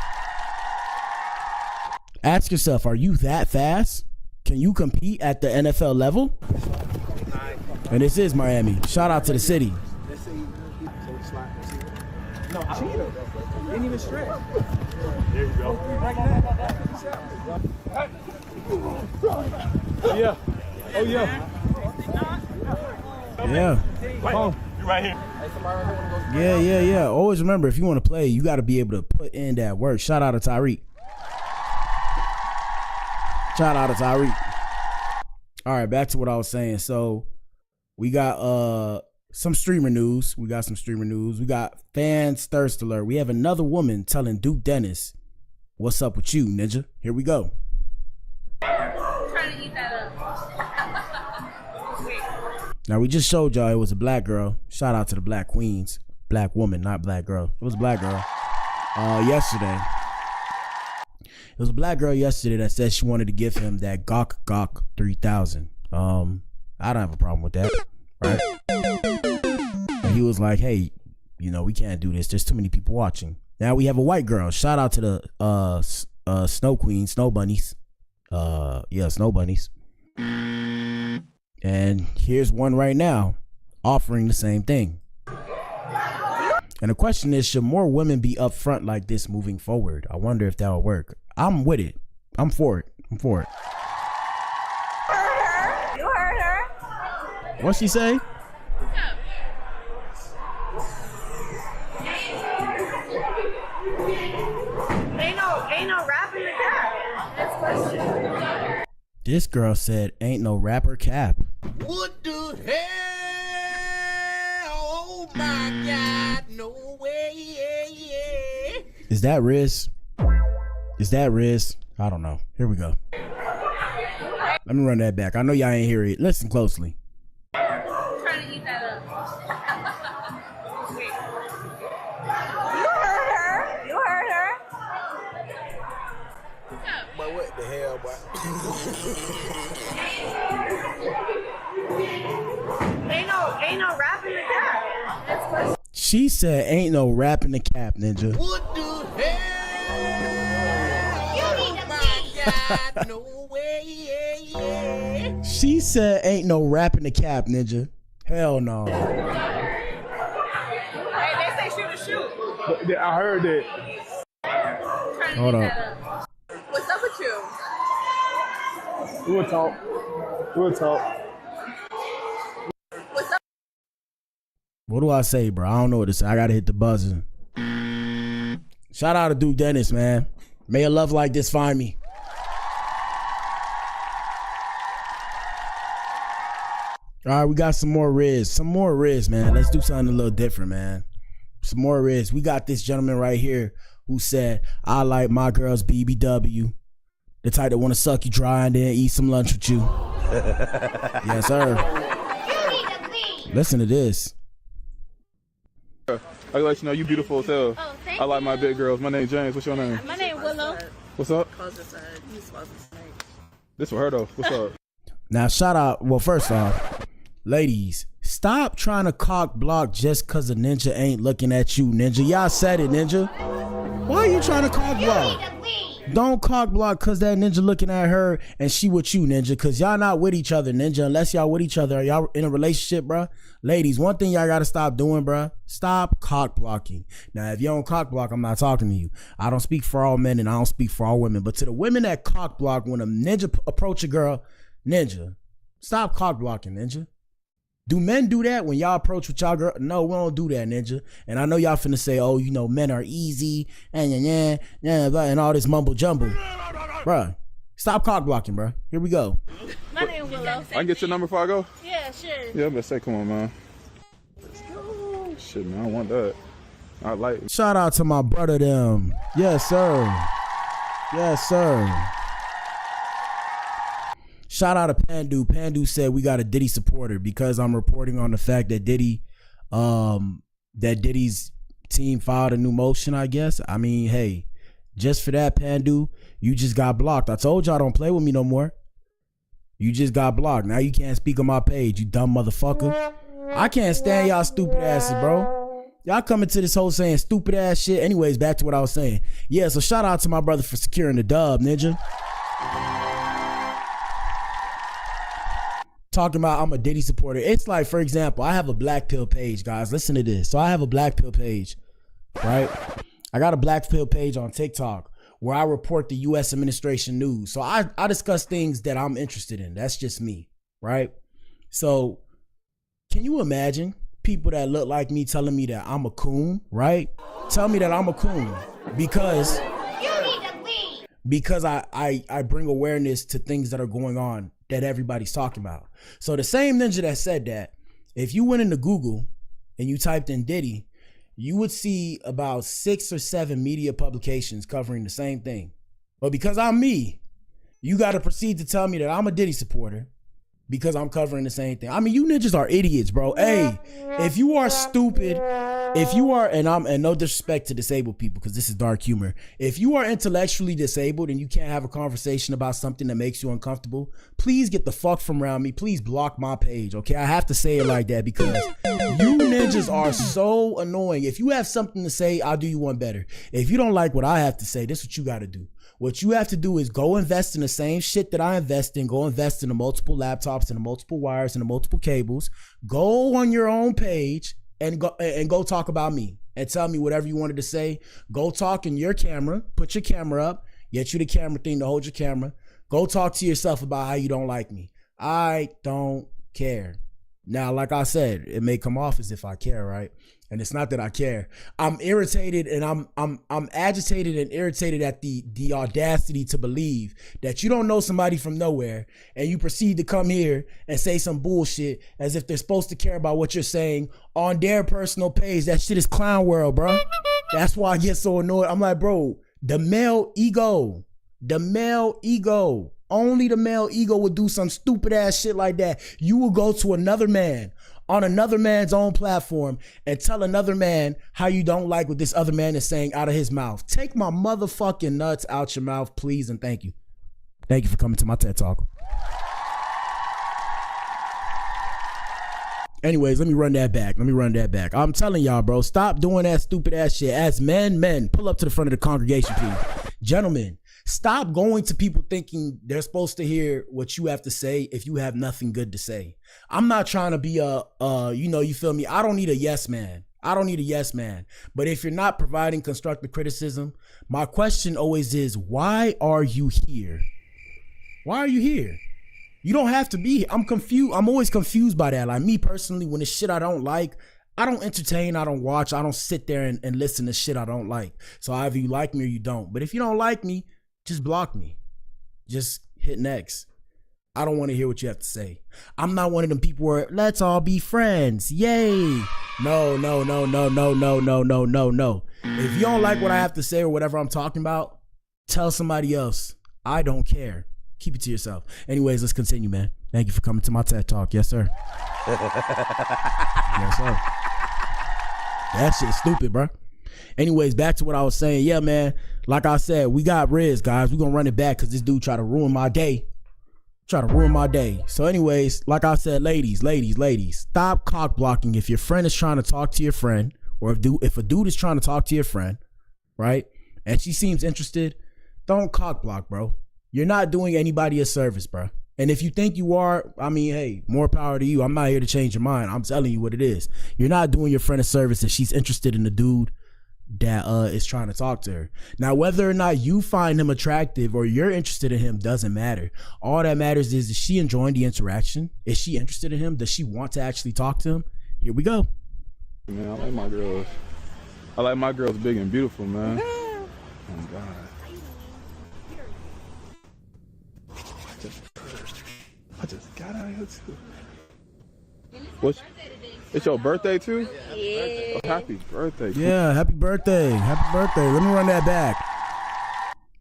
Ask yourself, are you that fast? Can you compete at the NFL level? And this is Miami. Shout out to the city. No, Cheetah. Didn't even stretch. There you go. Yeah. Oh, yeah. Yeah. Oh, you right here. Yeah. Always remember, if you want to play, you got to be able to put in that work. Shout out to Tyreek. All right, back to what I was saying. So we got some streamer news. We got fans thirst alert. We have another woman telling Duke Dennis, "What's up with you, Ninja?" Here we go. Trying to eat that up. Now, we just showed y'all it was a black girl. Shout out to the black queens. Black woman, not black girl. It was a black girl. Yesterday. It was a black girl yesterday that said she wanted to give him that Gok 3000. I don't have a problem with that, right? And he was like, hey, we can't do this. There's too many people watching. Now we have a white girl. Shout out to the snow queen, snow bunnies. Snow bunnies. And here's one right now offering the same thing. And the question is, should more women be upfront like this moving forward? I wonder if that will work. I'm with it. I'm for it. You heard her. What'd she say? Ain't no rap in the cat. Next question. This girl said, ain't no rapper cap. What the hell? Oh my God, no way. Is that Riz? I don't know. Here we go. Let me run that back. I know y'all ain't hear it. Listen closely. Trying to eat that up. You heard her. But what the hell, boy? Ain't no rap in the cat. Next question. She said, ain't no rap in the cap, Ninja. What the hell? Oh my God, no way. She said, ain't no rap in the cap, Ninja. Hell no. Hey, they say shoot. I heard that. Hold on. What's up with you? We'll talk. What's up? What do I say, bro? I don't know what to say. I gotta hit the buzzer. Shout out to Duke Dennis, man. May a love like this find me. All right, we got some more Riz, man. Let's do something a little different, man. Some more Riz. We got this gentleman right here who said, I like my girls BBW. The type that want to suck you dry and then eat some lunch with you. Yes, sir. Listen to this. I let you know you beautiful as hell. Oh, I like my big girls. My name's James. What's your name? My name Willow. What's up? This for her though. What's up? Now shout out. Well, first off, ladies, stop trying to cock block just cause a ninja ain't looking at you, ninja. Y'all said it, ninja. Why are you trying to cock block? Don't cock block cause that ninja looking at her and she with you, ninja. Cause y'all not with each other, ninja. Unless y'all with each other, are y'all in a relationship, bruh? Ladies, one thing y'all gotta stop doing, bruh. Stop cock blocking. Now, if you don't cock block, I'm not talking to you. I don't speak for all men and I don't speak for all women. But to the women that cock block when a ninja approach a girl, ninja, stop cock blocking, ninja. Do men do that when y'all approach with y'all girl? No, we don't do that, ninja. And I know y'all finna say, oh, you know, men are easy and all this mumble jumble. Bruh, stop cock blocking, bruh. Here we go. My name Willow. I can get your number before I go? Yeah, sure. Yeah, I'm gonna say, come on, man. Shit, man, I don't want that. I like it. Shout out to my brother them. Yes, sir. Yes, sir. Shout out to Pandu. Pandu said we got a Diddy supporter because I'm reporting on the fact that Diddy's team filed a new motion, I guess. I mean, hey, just for that, Pandu, you just got blocked. I told y'all don't play with me no more. You just got blocked. Now you can't speak on my page, you dumb motherfucker. I can't stand y'all stupid asses, bro. Y'all coming to this whole saying stupid ass shit. Anyways, back to what I was saying. Yeah, so shout out to my brother for securing the dub, ninja. Talking about I'm a Diddy supporter. It's like, for example, I have a Black Pill page, guys. Listen to this. So I have a Black Pill page, right? I got a Black Pill page on TikTok where I report the U.S. administration news. So I discuss things that I'm interested in. That's just me, right? So can you imagine people that look like me telling me that I'm a coon, right? Tell me that I'm a coon because I bring awareness to things that are going on that everybody's talking about. So the same ninja that said that, if you went into Google and you typed in Diddy, you would see about 6 or 7 media publications covering the same thing. But because I'm me, you got to proceed to tell me that I'm a Diddy supporter because I'm covering the same thing. I mean, you ninjas are idiots, bro. Hey, if you are stupid, if you are, and no disrespect to disabled people because this is dark humor. If you are intellectually disabled and you can't have a conversation about something that makes you uncomfortable, please get the fuck from around me. Please block my page, okay? I have to say it like that because you ninjas are so annoying. If you have something to say, I'll do you one better. If you don't like what I have to say, this is what you got to do. What you have to do is go invest in the same shit that I invest in. Go invest in the multiple laptops and the multiple wires and the multiple cables. Go on your own page and go talk about me and tell me whatever you wanted to say. Go talk in your camera. Put your camera up. Get you the camera thing to hold your camera. Go talk to yourself about how you don't like me. I don't care. Now, like I said, it may come off as if I care, right? And it's not that I care. I'm irritated and I'm agitated and irritated at the audacity to believe that you don't know somebody from nowhere and you proceed to come here and say some bullshit as if they're supposed to care about what you're saying on their personal page. That shit is clown world, bro. That's why I get so annoyed. I'm like, bro, the male ego, only the male ego would do some stupid ass shit like that. You will go to another man on another man's own platform and tell another man how you don't like what this other man is saying out of his mouth. Take my motherfucking nuts out your mouth, please, and thank you. Thank you for coming to my TED Talk. Anyways, let me run that back. I'm telling y'all, bro, stop doing that stupid ass shit. As men, pull up to the front of the congregation, please. Gentlemen, stop going to people thinking they're supposed to hear what you have to say if you have nothing good to say. I'm not trying to be you feel me? I don't need a yes man. But if you're not providing constructive criticism, my question always is, why are you here? You don't have to be here. I'm confused. I'm always confused by that. Like me personally, when it's shit I don't like, I don't entertain, I don't watch, I don't sit there and listen to shit I don't like. So either you like me or you don't. But if you don't like me, just block me. Just hit next. I don't want to hear what you have to say. I'm not one of them people where let's all be friends. Yay. No. If you don't like what I have to say or whatever I'm talking about, tell somebody else. I don't care. Keep it to yourself. Anyways, let's continue, man. Thank you for coming to my TED Talk. Yes, sir. Yes, sir. That shit's stupid, bro. Anyways, back to what I was saying. Yeah, man. Like I said, we got Riz, guys. We're gonna run it back because this dude tried to ruin my day. So anyways, like I said, ladies, stop cock blocking. If your friend is trying to talk to your friend, or if a dude is trying to talk to your friend, right, and she seems interested, don't cock block, bro. You're not doing anybody a service, bro. And if you think you are, I mean, hey, more power to you. I'm not here to change your mind. I'm telling you what it is. You're not doing your friend a service if she's interested in the dude that is trying to talk to her. Now, whether or not you find him attractive or you're interested in him doesn't matter. All that matters is she enjoying the interaction? Is she interested in him? Does she want to actually talk to him? Here we go. Man, I like my girls. I like my girls big and beautiful, man. Oh God. I just got out here too. It's your birthday too? Yeah. Oh, happy birthday. Yeah, happy birthday. Let me run that back.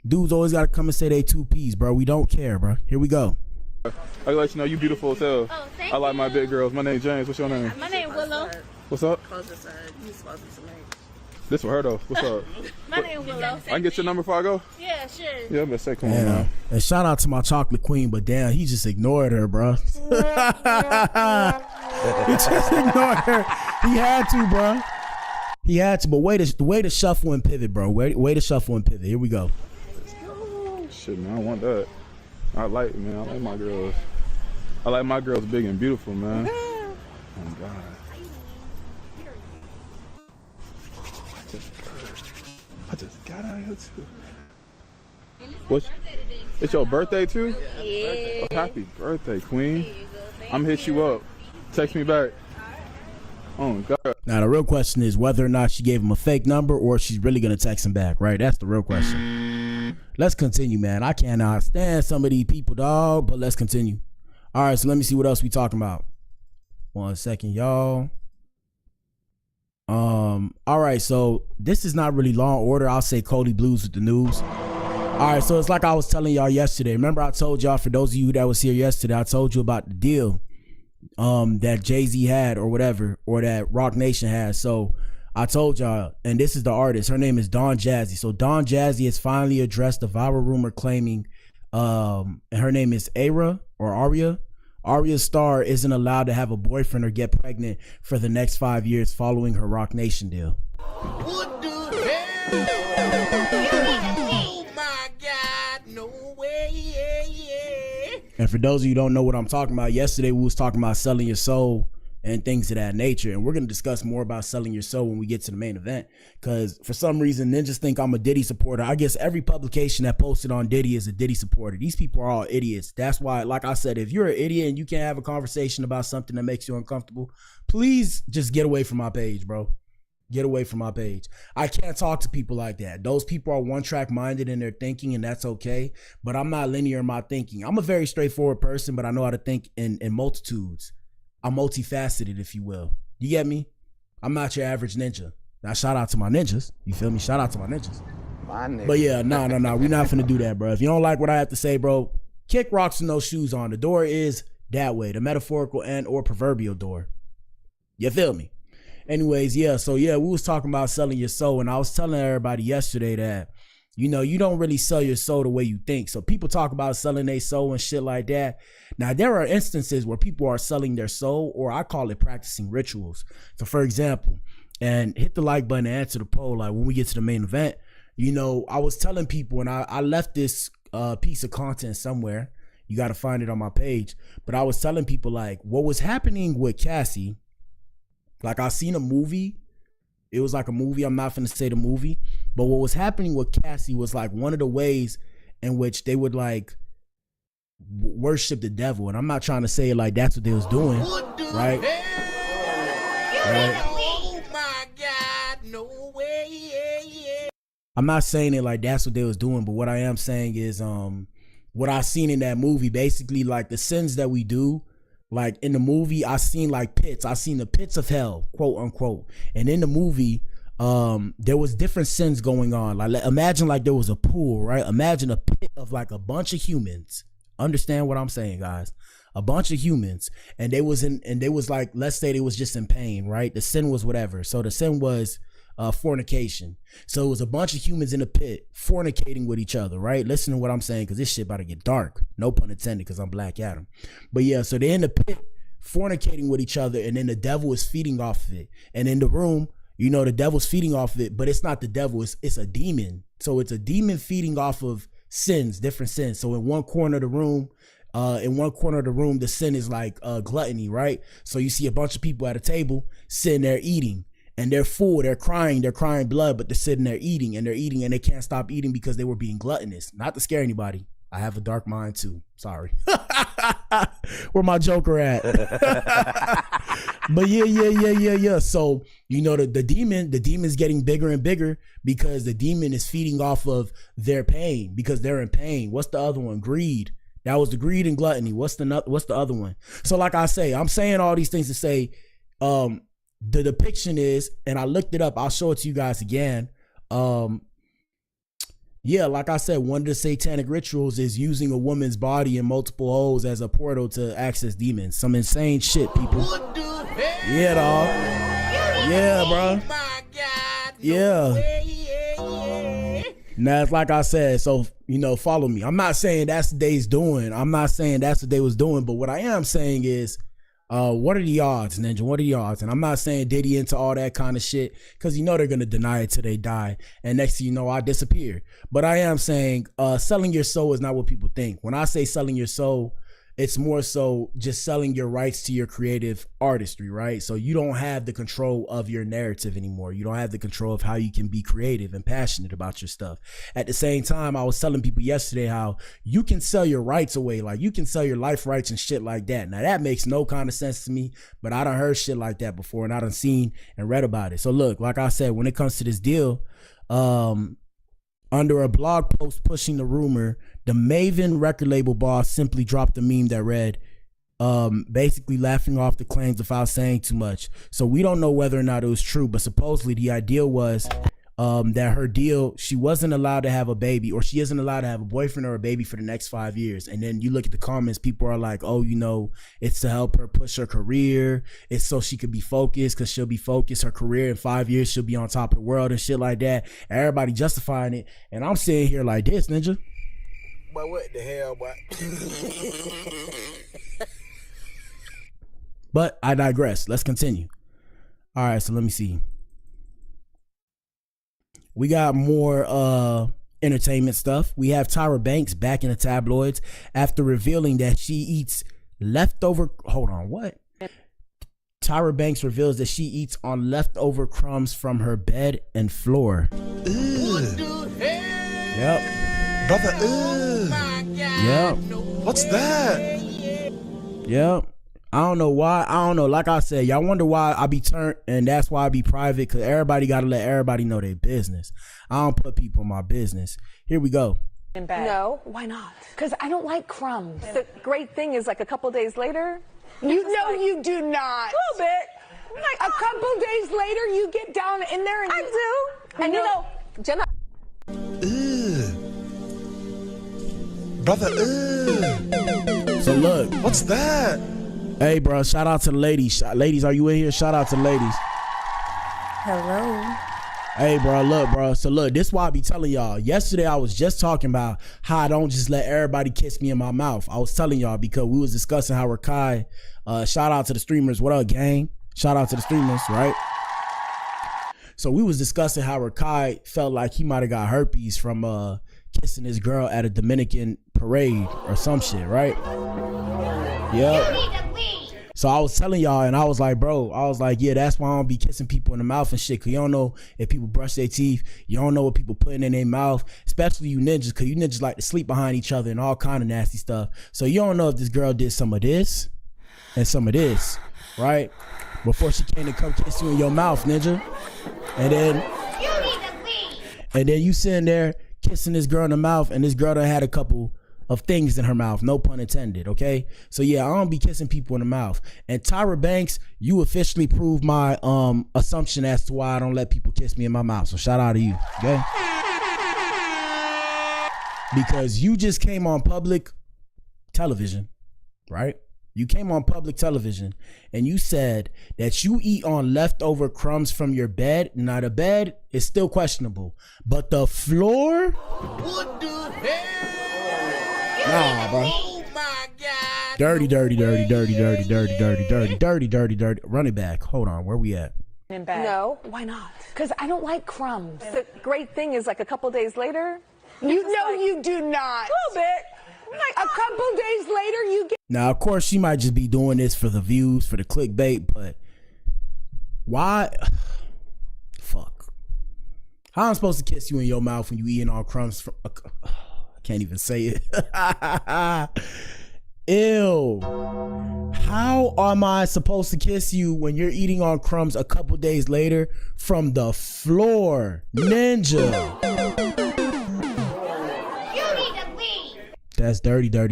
Dudes always gotta come and say they 2Ps, bro. We don't care, bro. Here we go. I let you know you beautiful as hell. Oh, thank I like you. my big girls. My name's James. What's your name? My name Willow. What's up? Closer side. You supposed to make. This for her though. What's up? My name Willow. I can get your number before I go? Yeah, sure. Yeah, I'm gonna say come on now. And shout out to my chocolate queen, but damn, he just ignored her, bro. He just ignored her. He had to, bro. He had to, but way to shuffle and pivot, bro. Way to shuffle and pivot. Here we go. Shit, man, I want that. I like my girls. I like my girls big and beautiful, man. Oh God. I just got out here too. It's your birthday too? Yeah. Oh, happy birthday, queen. I'm gonna hit you up. Text me back. Oh God. Now the real question is whether or not she gave him a fake number or she's really gonna text him back, right? That's the real question. Let's continue, man. I cannot stand some of these people, dog, but let's continue. All right, so let me see what else we talking about. 1 second, y'all. All right, so this is not really Law and Order. I'll say Cody Blues with the news. All right, so it's like I was telling y'all yesterday. Remember I told y'all, for those of you that was here yesterday, I told you about the deal that Jay-Z had or whatever, or that Rock Nation had. So I told y'all, and this is the artist. Her name is Dawn Jazzy. So Dawn Jazzy has finally addressed the viral rumor claiming, and her name is Aria. Arya Starr isn't allowed to have a boyfriend or get pregnant for the next 5 years following her Rock Nation deal. What the hell? Oh my God, no way. And for those of you who don't know what I'm talking about, yesterday we was talking about selling your soul and things of that nature. And we're going to discuss more about selling your soul when we get to the main event. Because for some reason, ninjas think I'm a Diddy supporter. I guess every publication that posted on Diddy is a Diddy supporter. These people are all idiots. That's why, like I said, if you're an idiot and you can't have a conversation about something that makes you uncomfortable, please just get away from my page, bro. Get away from my page. I can't talk to people like that. Those people are one-track minded in their thinking, and that's okay. But I'm not linear in my thinking. I'm a very straightforward person, but I know how to think in multitudes. I'm multifaceted, if you will. You get me? I'm not your average ninja. Now, shout out to my ninjas. You feel me? Shout out to my ninjas. But yeah, no. We're not finna do that, bro. If you don't like what I have to say, bro, kick rocks with no shoes on. The door is that way, the metaphorical and or proverbial door. You feel me? Anyways, yeah. So yeah, we was talking about selling your soul, and I was telling everybody yesterday that, you know, you don't really sell your soul the way you think. So people talk about selling their soul and shit like that. Now, there are instances where people are selling their soul, or I call it practicing rituals. So for example, and hit the like button and answer the poll, like when we get to the main event, you know, I was telling people, and I left this piece of content somewhere. You got to find it on my page. But I was telling people, like, what was happening with Cassie, like I seen a movie. It was like a movie. I'm not finna say the movie. But what was happening with Cassie was like one of the ways in which they would like worship the devil. And I'm not trying to say it like that's what they was doing. Right? Oh my God, no way. I'm not saying it like that's what they was doing. But what I am saying is what I seen in that movie, basically like the sins that we do. Like in the movie, I seen like pits. I seen the pits of hell, quote unquote. And in the movie, there was different sins going on. Like imagine like there was a pool, right? Imagine a pit of like a bunch of humans. Understand what I'm saying, guys? A bunch of humans, and they was like, let's say they was just in pain, right? The sin was whatever. So the sin was fornication. So it was a bunch of humans in a pit fornicating with each other, right? Listen to what I'm saying, because this shit about to get dark. No pun intended, because I'm Black Adam. But yeah, so they're in the pit fornicating with each other, and then the devil is feeding off of it. And in the room, you know, the devil's feeding off of it, but it's not the devil, it's a demon. So it's a demon feeding off of sins, different sins. So in one corner of the room, the sin is like gluttony, right? So you see a bunch of people at a table sitting there eating, and they're full, they're crying blood, but they're sitting there eating, and they can't stop eating because they were being gluttonous. Not to scare anybody. I have a dark mind too. Sorry. Where my Joker at? But yeah. So, you know, the demon's getting bigger and bigger because the demon is feeding off of their pain, because they're in pain. What's the other one? Greed. That was the greed and gluttony. What's the other one? So like I say, I'm saying all these things to say, the depiction is, and I looked it up, I'll show it to you guys again. Yeah, like I said, one of the satanic rituals is using a woman's body in multiple holes as a portal to access demons. Some insane shit, people. Yeah, dog. Yeah, bro. Yeah. Now, it's like I said, so, you know, follow me. I'm not saying that's what they's doing. I'm not saying that's what they was doing. But what I am saying is, what are the odds, Ninja? What are the odds? And I'm not saying Diddy into all that kind of shit, because you know they're going to deny it till they die. And next thing you know, I disappear. But I am saying selling your soul is not what people think. When I say selling your soul, it's more so just selling your rights to your creative artistry, right? So you don't have the control of your narrative anymore. You don't have the control of how you can be creative and passionate about your stuff. At the same time, I was telling people yesterday how you can sell your rights away. Like you can sell your life rights and shit like that. Now that makes no kind of sense to me, but I done heard shit like that before, and I done seen and read about it. So look, like I said, when it comes to this deal, under a blog post pushing the rumor, the Maven record label boss simply dropped a meme that read, basically laughing off the claims without saying too much. So we don't know whether or not it was true, but supposedly the idea was that her deal, she wasn't allowed to have a baby, or she isn't allowed to have a boyfriend or a baby for the next 5 years. And then you look at the comments, people are like, oh, you know, it's to help her push her career. It's so she could be focused, because she'll be focused. Her career in 5 years, she'll be on top of the world and shit like that. Everybody justifying it. And I'm sitting here like this, Ninja. But what the hell, boy? But I digress. Let's continue. All right, so let me see. We got more entertainment stuff. We have Tyra Banks back in the tabloids after revealing that she eats leftover. Hold on, what? Tyra Banks reveals that she eats on leftover crumbs from her bed and floor. Yep. Brother, Yep. What's that? Yep. I don't know why. I don't know. Like I said, y'all wonder why I be turned, and that's why I be private, because everybody got to let everybody know their business. I don't put people in my business. Here we go. In bed. No, why not? Because I don't like crumbs. The great thing is, like, a couple days later, you do not. A little bit. Like, a couple days later, you get down in there and I do. And you know, Jenna. Brother, So look. What's that? Hey, bro, shout out to the ladies. Ladies, are you in here? Shout out to the ladies. Hello. Hey, bro, look, bro. So look, this is why I be telling y'all. Yesterday, I was just talking about how I don't just let everybody kiss me in my mouth. I was telling y'all because we was discussing how Rakai, shout out to the streamers. What up, gang? Shout out to the streamers, right? So we was discussing how Rakai felt like he might have got herpes from kissing his girl at a Dominican parade or some shit, right? Yep. So I was telling y'all, and I was like, bro, yeah, that's why I don't be kissing people in the mouth and shit, because you don't know if people brush their teeth. You don't know what people putting in their mouth, especially you ninjas, because you ninjas like to sleep behind each other and all kind of nasty stuff. So you don't know if this girl did some of this and some of this, right? Before she came to come kiss you in your mouth, ninja. And then you sitting there kissing this girl in the mouth, and this girl done had a couple of things in her mouth, no pun intended, okay? So yeah, I don't be kissing people in the mouth. And Tyra Banks, you officially proved my assumption as to why I don't let people kiss me in my mouth. So shout out to you, okay? Because you just came on public television, right? You came on public television and you said that you eat on leftover crumbs from your bed. Now the bed is still questionable, but the floor? What the hell? Nah, bro. Oh my God. Dirty. Run it back. Hold on. Where we at? In bed. No, why not? Because I don't like crumbs. The great thing is like a couple days later. You do not. A little bit. Like a couple days later, you get. Now, of course, she might just be doing this for the views, for the clickbait, but why? Fuck. How am I supposed to kiss you in your mouth when you eating all crumbs from? I can't even say it. Ew. How am I supposed to kiss you when you're eating on crumbs a couple days later from the floor? Ninja. That's dirty. Get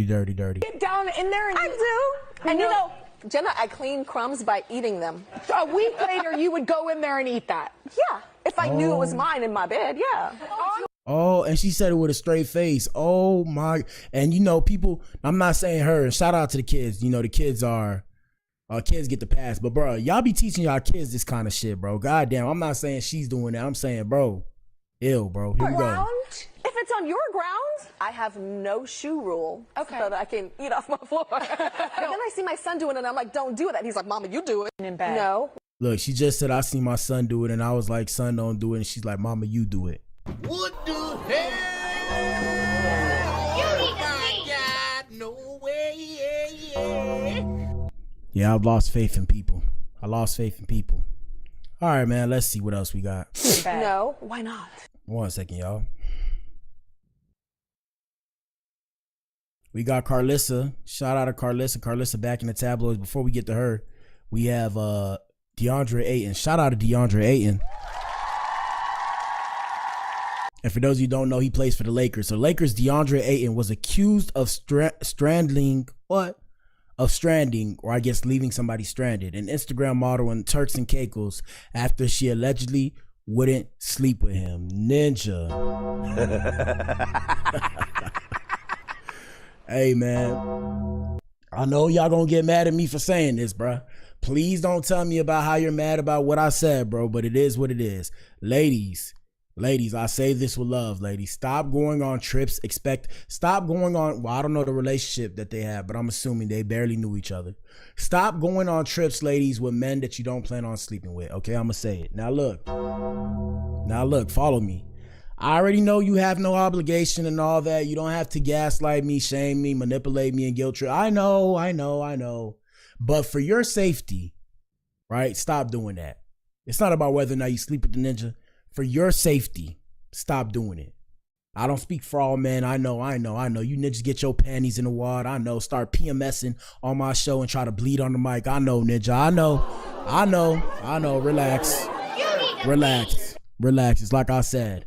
down in there and I do. And you know, Jenna, I clean crumbs by eating them. So a week later, you would go in there and eat that. Yeah. If I knew it was mine in my bed, yeah. Oh, and she said it with a straight face. Oh my. And you know, people, I'm not saying her, shout out to the kids. You know, the kids are, kids get the pass. But bro, y'all be teaching y'all kids this kind of shit, bro. Goddamn, I'm not saying she's doing that. I'm saying, bro, ill, bro. Here we go. If it's on your grounds, I have no shoe rule. Okay. So that I can eat off my floor. And then I see my son doing it and I'm like, don't do that. He's like, Mama, you do it. In bed. No. Look, she just said, I seen my son do it. And I was like, son, don't do it. And she's like, Mama, you do it. What the hell? Oh my God, no way. Yeah, I've lost faith in people. All right, man, let's see what else we got. No, why not? 1 second, y'all. We got Carlissa. Shout out to Carlissa. Carlissa back in the tabloids. Before we get to her, we have DeAndre Ayton. Shout out to DeAndre Ayton. And for those of you who don't know, he plays for the Lakers. So Lakers' DeAndre Ayton was accused of stranding, or I guess leaving somebody stranded, an Instagram model in Turks and Caicos after she allegedly wouldn't sleep with him. Ninja. Hey, man. I know y'all gonna get mad at me for saying this, bruh. Please don't tell me about how you're mad about what I said, bro, but it is what it is. Ladies, I say this with love, ladies. Stop going on trips. Stop going on, well, I don't know the relationship that they have, but I'm assuming they barely knew each other. Stop going on trips, ladies, with men that you don't plan on sleeping with, okay? I'm gonna say it. Now look, follow me. I already know you have no obligation and all that. You don't have to gaslight me, shame me, manipulate me, and guilt trip. I know. But for your safety, right? Stop doing that. It's not about whether or not you sleep with the ninja. For your safety, stop doing it. I don't speak for all men. I know. You ninjas get your panties in the water. I know. Start PMSing on my show and try to bleed on the mic. I know, ninja. I know. Relax. It's like I said.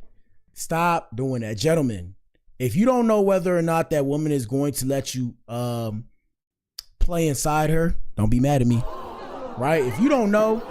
Stop doing that. Gentlemen, if you don't know whether or not that woman is going to let you play inside her, don't be mad at me. Right? If you don't know,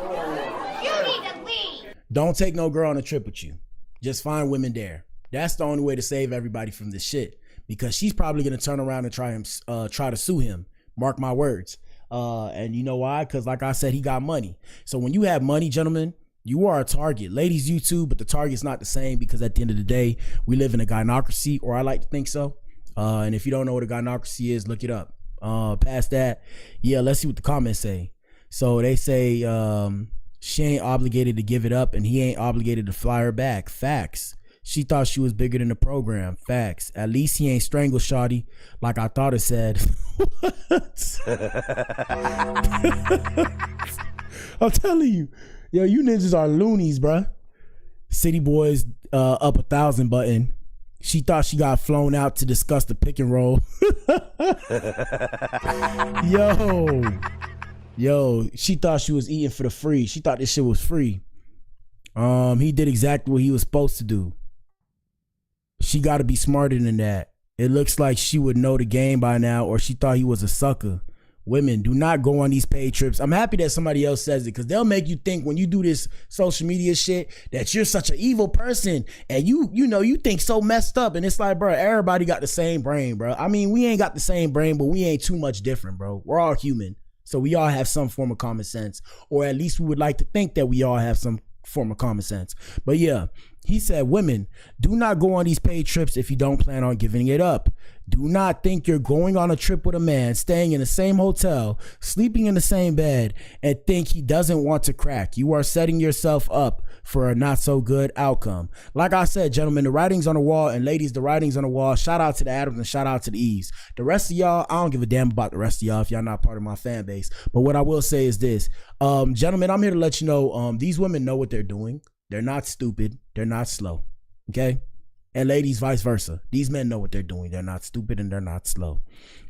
don't take no girl on a trip with you. Just find women there. That's the only way to save everybody from this shit. Because she's probably going to turn around and try to sue him. Mark my words. And you know why? Because like I said, he got money. So when you have money, gentlemen, you are a target. Ladies, you too, but the target's not the same because at the end of the day, we live in a gynocracy, or I like to think so. And if you don't know what a gynocracy is, look it up. Past that, yeah, let's see what the comments say. So they say she ain't obligated to give it up and he ain't obligated to fly her back. Facts. She thought she was bigger than the program. Facts. At least he ain't strangled shawty like I thought it said. I'm telling you. Yo, you ninjas are loonies, bruh. City Boys up 1,000 button. She thought she got flown out to discuss the pick and roll. Yo, she thought she was eating for the free. She thought this shit was free. He did exactly what he was supposed to do. She got to be smarter than that. It looks like she would know the game by now, or she thought he was a sucker. Women, do not go on these paid trips. I'm happy that somebody else says it because they'll make you think when you do this social media shit that you're such an evil person and you think so messed up. And it's like, bro, everybody got the same brain, bro. I mean, we ain't got the same brain, but we ain't too much different, bro. We're all human. So we all have some form of common sense, or at least we would like to think that we all have some form of common sense. But yeah, he said, women, do not go on these paid trips if you don't plan on giving it up. Do not think you're going on a trip with a man, staying in the same hotel, sleeping in the same bed, and think he doesn't want to crack. You are setting yourself up for a not so good outcome. Like I said, gentlemen, the writing's on the wall, and ladies, the writing's on the wall. Shout out to the Adams and shout out to the Eves. The rest of y'all, I don't give a damn about the rest of y'all if y'all not part of my fan base. But what I will say is this, gentlemen, I'm here to let you know, these women know what they're doing. They're not stupid. They're not slow. Okay? And ladies, vice versa. These men know what they're doing. They're not stupid and they're not slow.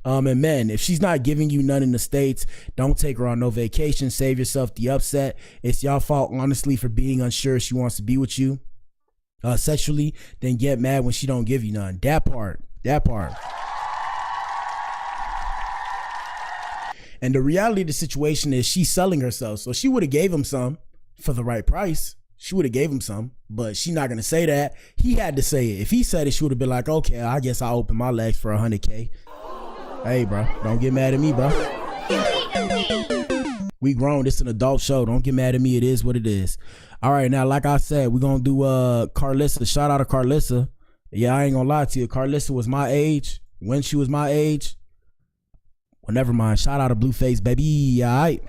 And men, if she's not giving you none in the States, don't take her on no vacation. Save yourself the upset. It's y'all fault, honestly, for being unsure she wants to be with you sexually. Then get mad when she don't give you none. That part. And the reality of the situation is she's selling herself. So she would have gave him some for the right price. She would have gave him some, but she's not going to say that. He had to say it. If he said it, she would have been like, okay, I guess I'll open my legs for $100K. Hey, bro, don't get mad at me, bro. We grown. This is an adult show. Don't get mad at me. It is what it is. All right, now, like I said, we're going to do Carlissa. Shout out to Carlissa. Yeah, I ain't going to lie to you. Carlissa was my age. When she was my age. Well, never mind. Shout out to Blueface, baby. All right.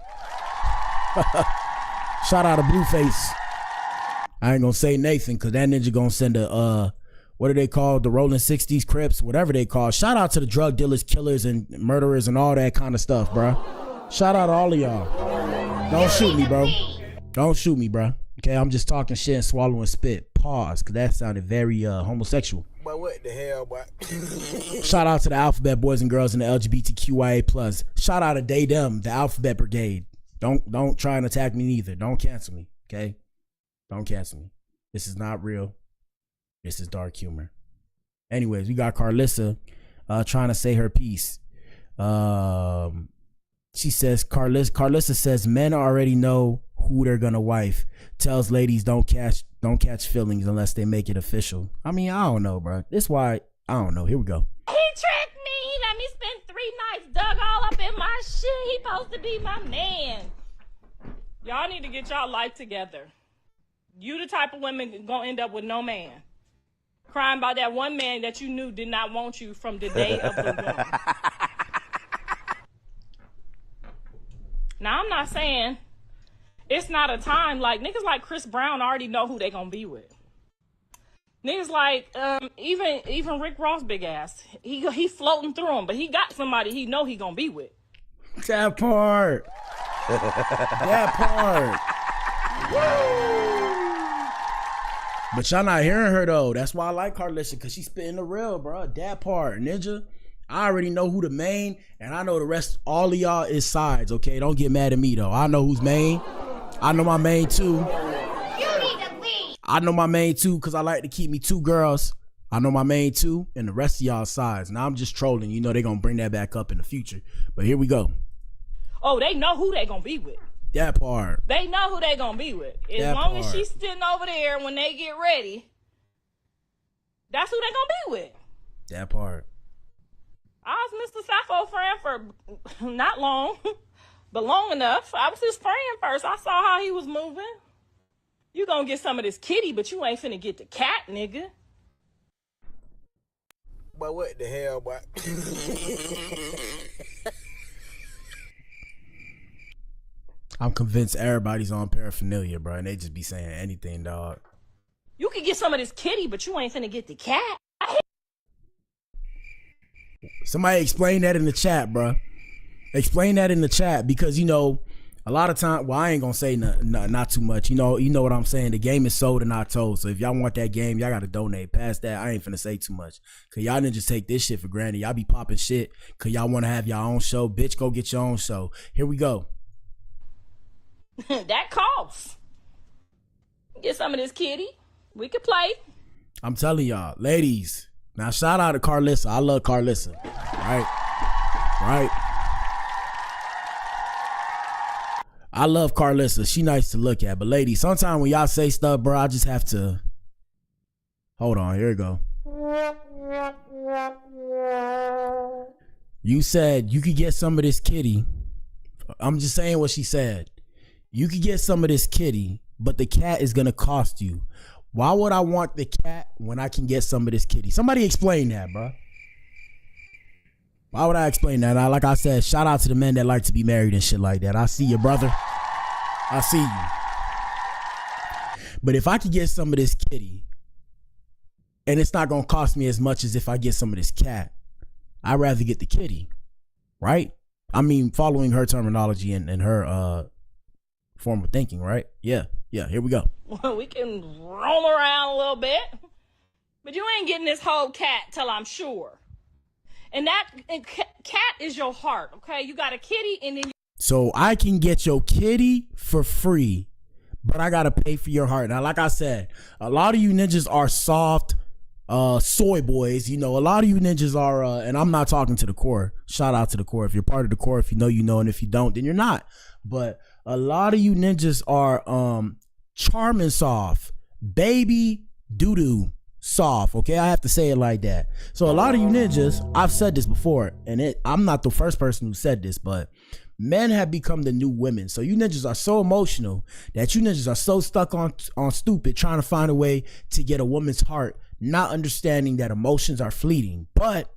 Shout out to Blueface. I ain't gonna say Nathan because that ninja gonna send a what are they called, the Rolling 60s Crips, whatever they call. Shout out to the drug dealers, killers, and murderers and all that kind of stuff, bro. Shout out to all of y'all. Don't shoot me, bro. Don't shoot me, bro. Okay, I'm just talking shit and swallowing spit. Pause, because that sounded very homosexual. But what the hell, boy? Shout out to the alphabet boys and girls in the LGBTQIA+. Shout out to they, them, the alphabet brigade. Don't try and attack me neither. Don't cancel me, okay? Don't cancel me. This is not real. This is dark humor. Anyways, we got Carlissa trying to say her piece. She says, Carlissa says men already know who they're gonna wife. Tells ladies don't catch feelings unless they make it official. I mean, I don't know, bro. This why I don't know. Here we go. He tricked me. He let me spend 3 nights dug all up in my shit. He supposed to be my man. Y'all need to get y'all life together. You the type of women gonna end up with no man. Crying about that one man that you knew did not want you from the day of the woman. Now, I'm not saying it's not a time. Like, niggas like Chris Brown already know who they gonna be with. Niggas like, even Rick Ross big ass. He floating through them, but he got somebody he know he gonna be with. That part. That part. Woo! But y'all not hearing her though. That's why I like Carlissa, because she's spitting the real, bro. That part, ninja. I already know who the main, and I know the rest, all of y'all is sides, okay? Don't get mad at me though. I know who's main. I know my main too. I know my main too, because I like to keep me 2 girls. I know my main too, and the rest of y'all sides. Now I'm just trolling. You know they gonna bring that back up in the future. But here we go. Oh, they know who they gonna be with. That part. They know who they gonna be with. As long as she's sitting over there when they get ready, that's who they gonna be with. That part. I was Mr. Sappho friend for not long, but long enough. I was his friend first. I saw how he was moving. You gonna get some of this kitty, but you ain't finna get the cat, nigga. But what the hell, boy? I'm convinced everybody's on paraphernalia, bro, and they just be saying anything, dog. You can get some of this kitty, but you ain't finna get the cat. Somebody explain that in the chat, bro. Explain that in the chat, because, you know, a lot of time, well, I ain't gonna say not too much. You know what I'm saying? The game is sold and not told. So if y'all want that game, y'all gotta donate. Past that, I ain't finna say too much. Cause y'all didn't just take this shit for granted. Y'all be popping shit cause y'all wanna have your own show. Bitch, go get your own show. Here we go. That costs. Get some of this kitty. We could play. I'm telling y'all, ladies. Now, shout out to Carlissa. I love Carlissa. Right? I love Carlissa. She nice to look at. But ladies, sometimes when y'all say stuff, bro, I just have to. Hold on. Here we go. You said you could get some of this kitty. I'm just saying what she said. You could get some of this kitty, but the cat is going to cost you. Why would I want the cat when I can get some of this kitty? Somebody explain that, bro. Why would I explain that? Like I said, shout out to the men that like to be married and shit like that. I see you, brother. I see you. But if I could get some of this kitty, and it's not going to cost me as much as if I get some of this cat, I'd rather get the kitty, right? I mean, following her terminology and her form of thinking, right? Yeah, here we go. Well, we can roam around a little bit, but you ain't getting this whole cat till I'm sure. And cat is your heart, okay? You got a kitty and then So I can get your kitty for free, but I got to pay for your heart. Now, like I said, a lot of you ninjas are soft soy boys. You know, a lot of you ninjas are, and I'm not talking to the core. Shout out to the core. If you're part of the core, if you know, you know, and if you don't, then you're not. But a lot of you ninjas are charming soft, baby doo-doo soft. Okay, I have to say it like that. So a lot of you ninjas, I've said this before, and I'm not the first person who said this, but men have become the new women. So you ninjas are so emotional that you ninjas are so stuck on stupid, trying to find a way to get a woman's heart, not understanding that emotions are fleeting. But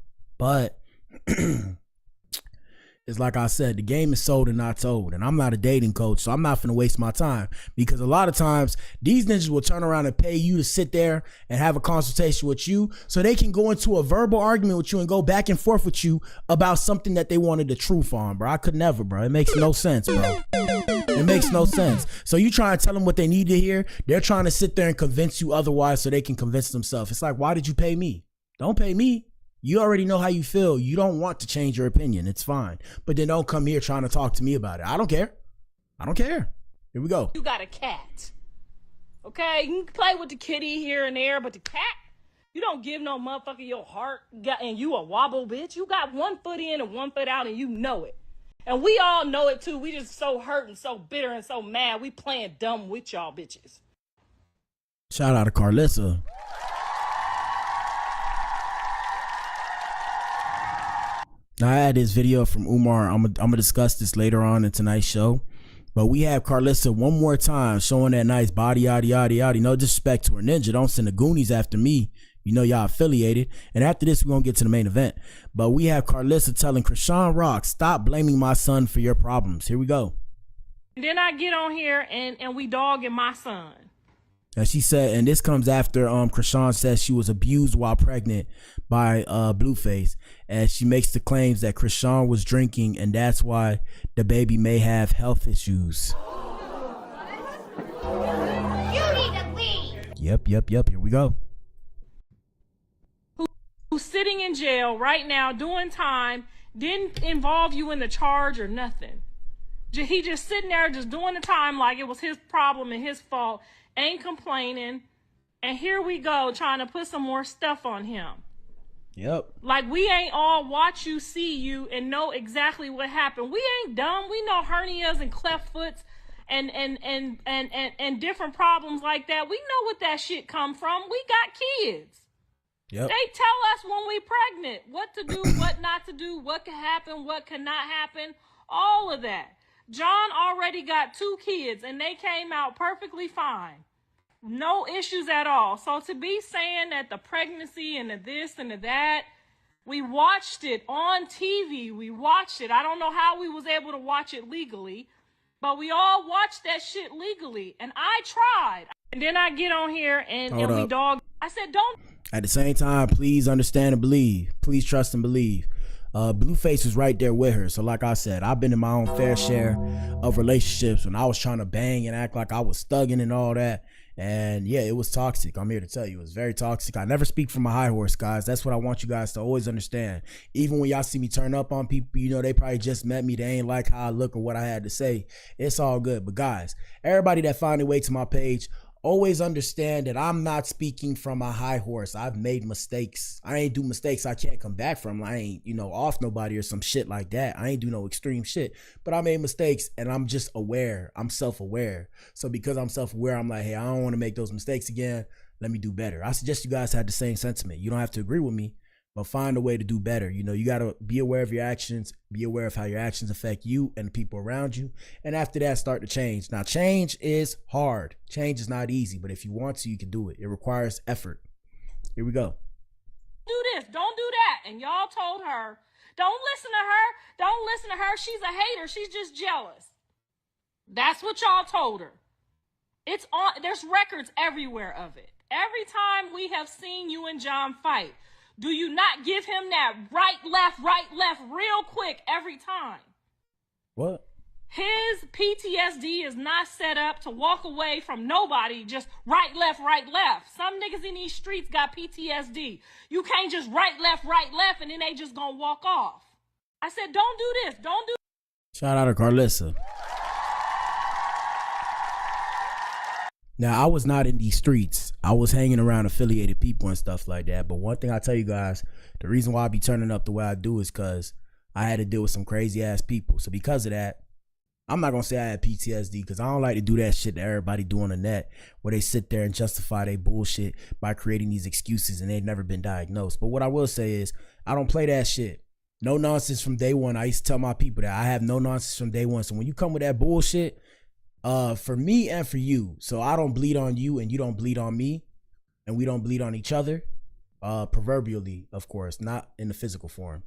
it's like I said, the game is sold and not told. And I'm not a dating coach, so I'm not finna waste my time, because a lot of times these ninjas will turn around and pay you to sit there and have a consultation with you so they can go into a verbal argument with you and go back and forth with you about something that they wanted the truth on, bro. I could never, bro. It makes no sense, bro. It makes no sense. So you try to tell them what they need to hear. They're trying to sit there and convince you otherwise so they can convince themselves. It's like, why did you pay me? Don't pay me. You already know how you feel. You don't want to change your opinion. It's fine. But then don't come here trying to talk to me about it. I don't care. I don't care. Here we go. you got a cat. Okay? You can play with the kitty here and there, but the cat, you don't give no motherfucker your heart, and you a wobble bitch. You got 1 foot in and 1 foot out, and you know it. And we all know it too. We just so hurt and so bitter and so mad. We playing dumb with y'all bitches. Shout out to Carlissa. Now, I had this video from Umar. I'm gonna discuss this later on in tonight's show. But we have Carlissa one more time showing that nice body, yada, yada, yada. No disrespect to her, ninja. Don't send the Goonies after me. You know y'all affiliated. And after this, we're going to get to the main event. But we have Carlissa telling Krishan Rock, stop blaming my son for your problems. Here we go. And then I get on here and we dogging my son. And she said, and this comes after Krishan says she was abused while pregnant by Blueface, as she makes the claims that Krishan was drinking and that's why the baby may have health issues. You need to leave. Yep. Here we go. Who's sitting in jail right now doing time, didn't involve you in the charge or nothing. He just sitting there just doing the time like it was his problem and his fault. Ain't complaining, and here we go trying to put some more stuff on him. Yep. Like we ain't all watch you, see you, and know exactly what happened. We ain't dumb. We know hernias and cleft foots and different problems like that. We know what that shit come from. We got kids. Yep. They tell us when we pregnant what to do, what not to do, what can happen, what cannot happen, all of that. John already got 2 kids and they came out perfectly fine. No issues at all. So to be saying that the pregnancy and the this and the that, we watched it on TV. We watched it. I don't know how we was able to watch it legally, but we all watched that shit legally. And I tried. And then I get on here and we dog. I said, don't. At the same time, please understand and believe. Please trust and believe. Blueface was right there with her. So like I said, I've been in my own fair share of relationships when I was trying to bang and act like I was thugging and all that. And yeah, it was toxic. I'm here to tell you, it was very toxic. I never speak from a high horse, guys. That's what I want you guys to always understand. Even when y'all see me turn up on people, you know, they probably just met me. They ain't like how I look or what I had to say. It's all good. But guys, everybody that found their way to my page, always understand that I'm not speaking from a high horse. I've made mistakes. I ain't do mistakes I can't come back from. I ain't, off nobody or some shit like that. I ain't do no extreme shit, but I made mistakes and I'm just aware. I'm self-aware. So because I'm self-aware, I'm like, hey, I don't want to make those mistakes again. Let me do better. I suggest you guys have the same sentiment. You don't have to agree with me, but find a way to do better. You got to be aware of your actions, be aware of how your actions affect you and the people around you. And after that, start to change. Now, change is hard. Change is not easy, but if you want to, you can do it. It requires effort. Here we go. Do this, don't do that. And y'all told her, don't listen to her. Don't listen to her. She's a hater. She's just jealous. That's what y'all told her. It's on. There's records everywhere of it. Every time we have seen you and John fight, do you not give him that right, left, real quick every time? What? His PTSD is not set up to walk away from nobody, just right, left. Some niggas in these streets got PTSD. You can't just right, left, and then they just gonna walk off. I said, don't do this, don't do. Shout out to Carlissa. Now, I was not in these streets. I was hanging around affiliated people and stuff like that. But one thing I tell you guys, the reason why I be turning up the way I do is because I had to deal with some crazy ass people. So because of that, I'm not going to say I had PTSD because I don't like to do that shit that everybody do on the net where they sit there and justify their bullshit by creating these excuses and they've never been diagnosed. But what I will say is I don't play that shit. No nonsense from day one. I used to tell my people that I have no nonsense from day one. So when you come with that bullshit, for me and for you, so I don't bleed on you and you don't bleed on me and we don't bleed on each other, proverbially, of course, not in the physical form.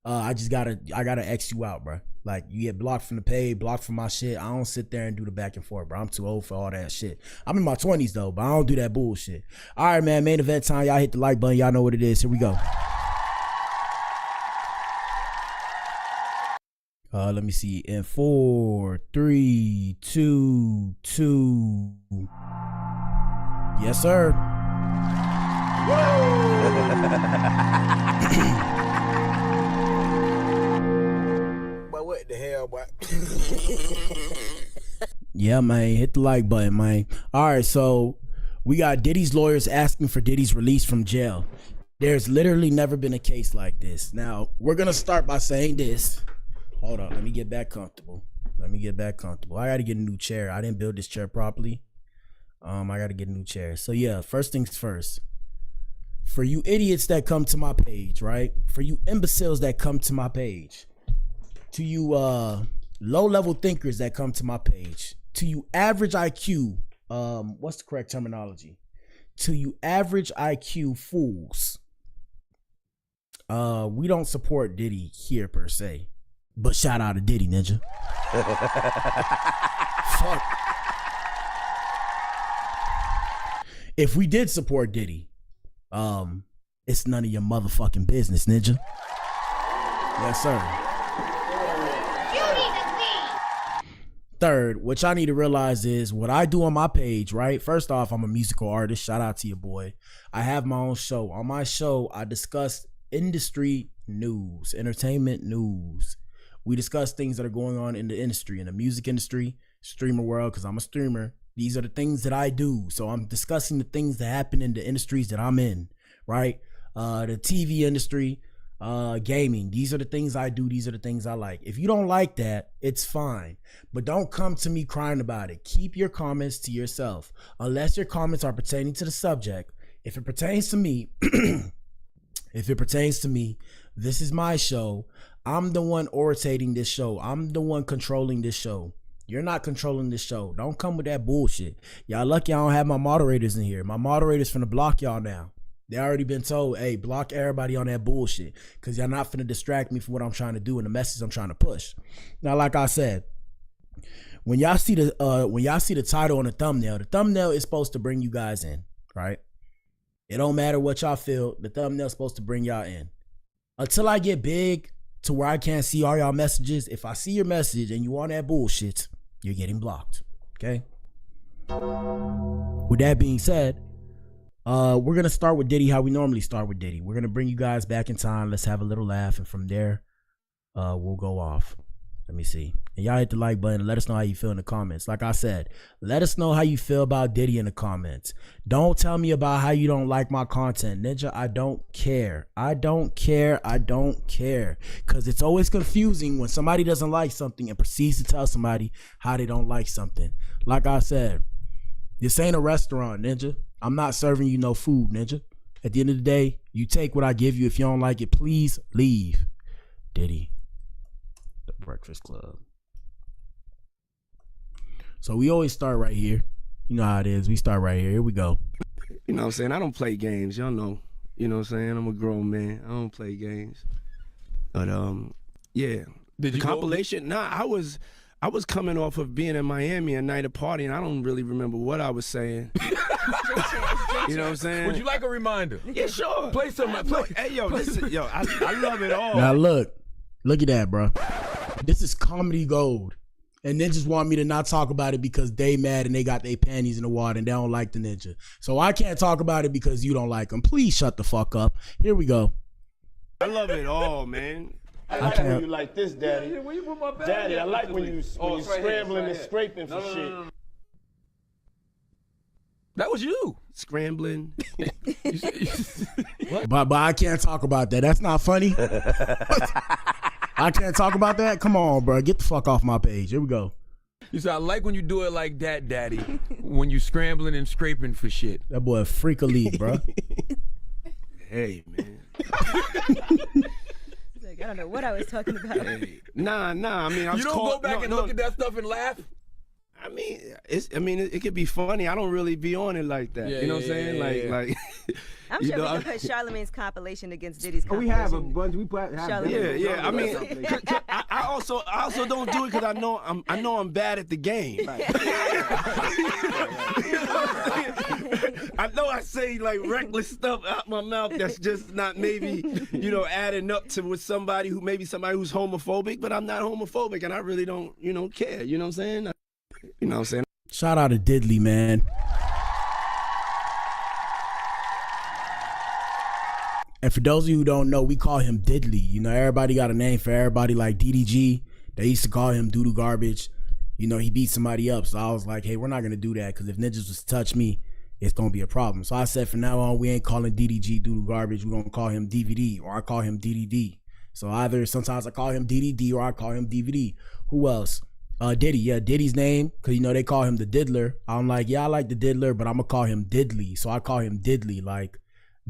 I gotta X you out, bro. Like, you get blocked from the page, blocked from my shit. I don't sit there and do the back and forth, bro. I'm too old for all that shit. I'm in my 20s though, but I don't do that bullshit. All right, man, main event time. Y'all hit the like button. Y'all know what it is. Here we go. Let me see. In 4, 3, 2, 2. Yes, sir. But what the hell, boy? Yeah, man. Hit the like button, man. All right, so we got Diddy's lawyers asking for Diddy's release from jail. There's literally never been a case like this. Now, we're going to start by saying this. Hold on, let me get back comfortable. I gotta get a new chair. I didn't build this chair properly. I gotta get a new chair. So yeah, first things first. For you idiots that come to my page, right? For you imbeciles that come to my page. To you low-level thinkers that come to my page. To you average IQ, what's the correct terminology? To you average IQ fools. We don't support Diddy here per se. But shout out to Diddy, ninja. Fuck. If we did support Diddy, it's none of your motherfucking business, ninja. Yes, sir. Third, what y'all need to realize is what I do on my page, right? First off, I'm a musical artist. Shout out to your boy. I have my own show. On my show, I discuss industry news, entertainment news. We discuss things that are going on in the industry, in the music industry, streamer world, because I'm a streamer. These are the things that I do. So I'm discussing the things that happen in the industries that I'm in, right? The TV industry, gaming. These are the things I do. These are the things I like. If you don't like that, it's fine. But don't come to me crying about it. Keep your comments to yourself. Unless your comments are pertaining to the subject. If it pertains to me, this is my show. I'm the one orating this show. I'm the one controlling this show. You're not controlling this show. Don't come with that bullshit. Y'all lucky I don't have my moderators in here. My moderators finna block y'all now. They already been told, hey, block everybody on that bullshit because y'all not finna distract me from what I'm trying to do and the message I'm trying to push. Now, like I said, when y'all see the title on the thumbnail is supposed to bring you guys in, right? It don't matter what y'all feel. The thumbnail's supposed to bring y'all in. Until I get big to where I can't see all y'all messages, if I see your message and you on that bullshit, you're getting blocked, okay? With that being said, we're going to start with Diddy how we normally start with Diddy. We're going to bring you guys back in time. Let's have a little laugh, and from there, we'll go off. Let me see. And y'all hit the like button and let us know how you feel in the comments. Like I said, let us know how you feel about Diddy in the comments. Don't tell me about how you don't like my content. Ninja, I don't care. I don't care. I don't care. Because it's always confusing when somebody doesn't like something and proceeds to tell somebody how they don't like something. Like I said, this ain't a restaurant, Ninja. I'm not serving you no food, Ninja. At the end of the day, you take what I give you. If you don't like it, please leave. Diddy. The Breakfast Club. So we always start right here. You know how it is. We start right here. Here we go. You know what I'm saying? I don't play games. Y'all know. You know what I'm saying? I'm a grown man. I don't play games. But yeah. Did you compilation? Nah, I was coming off of being in Miami a night of party, and I don't really remember what I was saying. You know what I'm saying? Would you like a reminder? Yeah, sure. Play some. Hey, yo, listen, yo, I love it all. Now look at that, bro. This is comedy gold. And ninjas want me to not talk about it because they mad and they got their panties in the water and they don't like the ninja. So I can't talk about it because you don't like them. Please shut the fuck up. Here we go. I love it all, man. I like when you like this, Daddy. Where you put my bag? Daddy, I like when you scrambling and scraping for shit. No. That was you. Scrambling. But I can't talk about that. That's not funny. I can't talk about that? Come on, bro. Get the fuck off my page. Here we go. You said, I like when you do it like that, Daddy. When you scrambling and scraping for shit. That boy a freak of league, bro. Hey, man. Like, I don't know what I was talking about. Hey. Nah. I mean, you don't go back and look at that stuff and laugh? I mean, it could be funny. I don't really be on it like that. Yeah, you know what I'm saying? Like I'm sure we can put Charlamagne's compilation against Diddy's Oh, compilation. we have a bunch. We put. Yeah. I mean, I also don't do it because I know I'm bad at the game. Right. I know I say like reckless stuff out my mouth that's just not maybe adding up to with somebody who's homophobic, but I'm not homophobic and I really don't care. You know what I'm saying? You know what I'm saying? Shout out to Diddy, man. And for those of you who don't know, we call him Diddley. You know, everybody got a name for everybody, like DDG. They used to call him Doodoo Garbage. You know, he beat somebody up. So I was like, hey, we're not going to do that because if ninjas was to touch me, it's going to be a problem. So I said, from now on, we ain't calling DDG Doodoo Garbage. We're going to call him DVD or I call him DDD. So either sometimes I call him DDD or I call him DVD. Who else? Diddy. Yeah, Diddy's name, because, they call him the Diddler. I'm like, yeah, I like the Diddler, but I'm going to call him Diddley. So I call him Diddley, like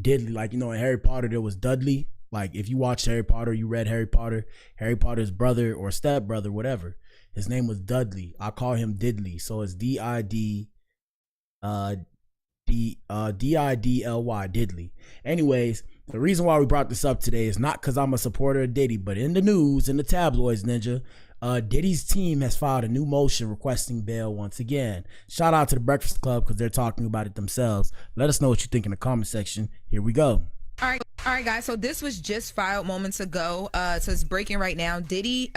Diddley. Like, in Harry Potter, there was Dudley. Like, if you watched Harry Potter, you read Harry Potter's brother or stepbrother, whatever. His name was Dudley. I call him Diddley. So it's D-I-D-D-I-D-L-Y, Diddley. Anyways, the reason why we brought this up today is not because I'm a supporter of Diddy, but in the news, in the tabloids, Ninja, Diddy's team has filed a new motion requesting bail once again. Shout out to the Breakfast Club because they're talking about it themselves. Let us know what you think in the comment section. Here we go. All right, guys. So this was just filed moments ago. So it's breaking right now. Diddy's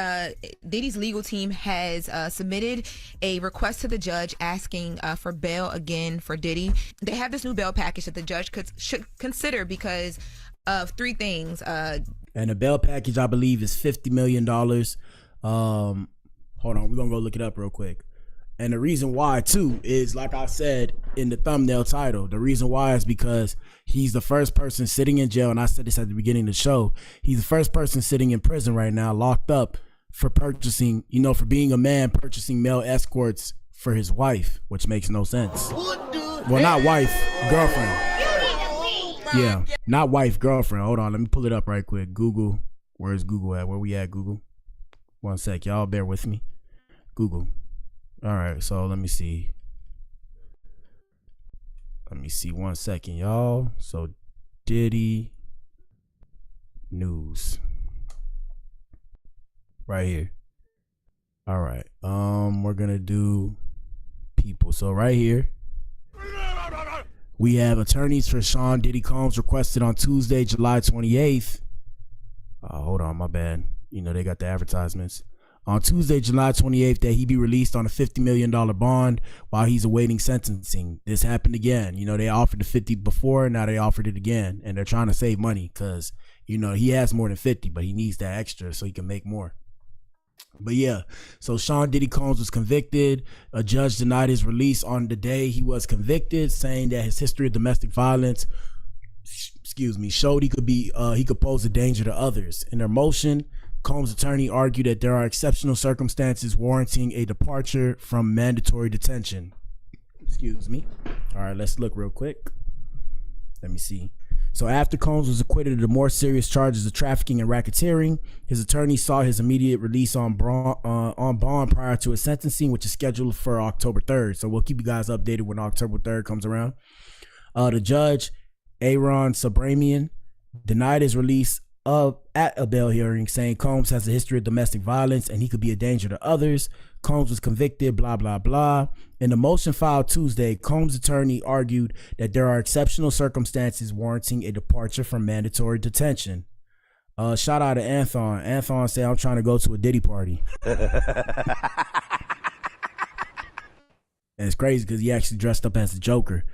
legal team has submitted a request to the judge asking for bail again for Diddy. They have this new bail package that the judge should consider because of three things. And the bail package, I believe, is $50 million. Hold on, we're gonna go look it up real quick. And the reason why too is, like I said in the thumbnail title, the reason why is because he's the first person sitting in jail, and I said this at the beginning of the show, he's the first person sitting in prison right now, locked up for purchasing, for being a man purchasing male escorts for his wife, which makes no sense. Well, not wife, girlfriend. Yeah, not wife, girlfriend. Hold on, let me pull it up right quick. Google, where's Google at? Where we at, Google? One sec, y'all bear with me. Google. All right, so let me see. One second, y'all. So Diddy news. Right here. All right. We're gonna do people. So right here, we have attorneys for Sean Diddy Combs requested on Tuesday, July 28th. Hold on, my bad. They got the advertisements. On Tuesday, July 28th, that he be released on a $50 million bond while he's awaiting sentencing. This happened again. They offered the 50 before, now they offered it again. And they're trying to save money because, he has more than 50, but he needs that extra so he can make more. But yeah, so Sean Diddy Combs was convicted. A judge denied his release on the day he was convicted, saying that his history of domestic violence, showed he could pose a danger to others. In their motion, Combs' attorney argued that there are exceptional circumstances warranting a departure from mandatory detention. All right, let's look real quick. Let me see. So after Combs was acquitted of the more serious charges of trafficking and racketeering, his attorney sought his immediate release on bond prior to his sentencing, which is scheduled for October 3rd. So we'll keep you guys updated when October 3rd comes around. The judge, Aaron Sabramian, denied his release at a bail hearing, saying Combs has a history of domestic violence and he could be a danger to others. Combs was convicted, blah, blah, blah. In the motion filed Tuesday, Combs' attorney argued that there are exceptional circumstances warranting a departure from mandatory detention. Shout out to Anthon. Anthon said, I'm trying to go to a Diddy party. And it's crazy because he actually dressed up as the Joker.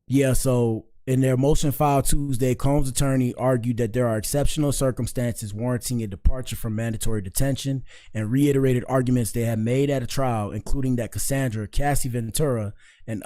Yeah, so in their motion filed Tuesday, Combs' attorney argued that there are exceptional circumstances warranting a departure from mandatory detention and reiterated arguments they had made at a trial, including that Cassandra, Cassie Ventura, and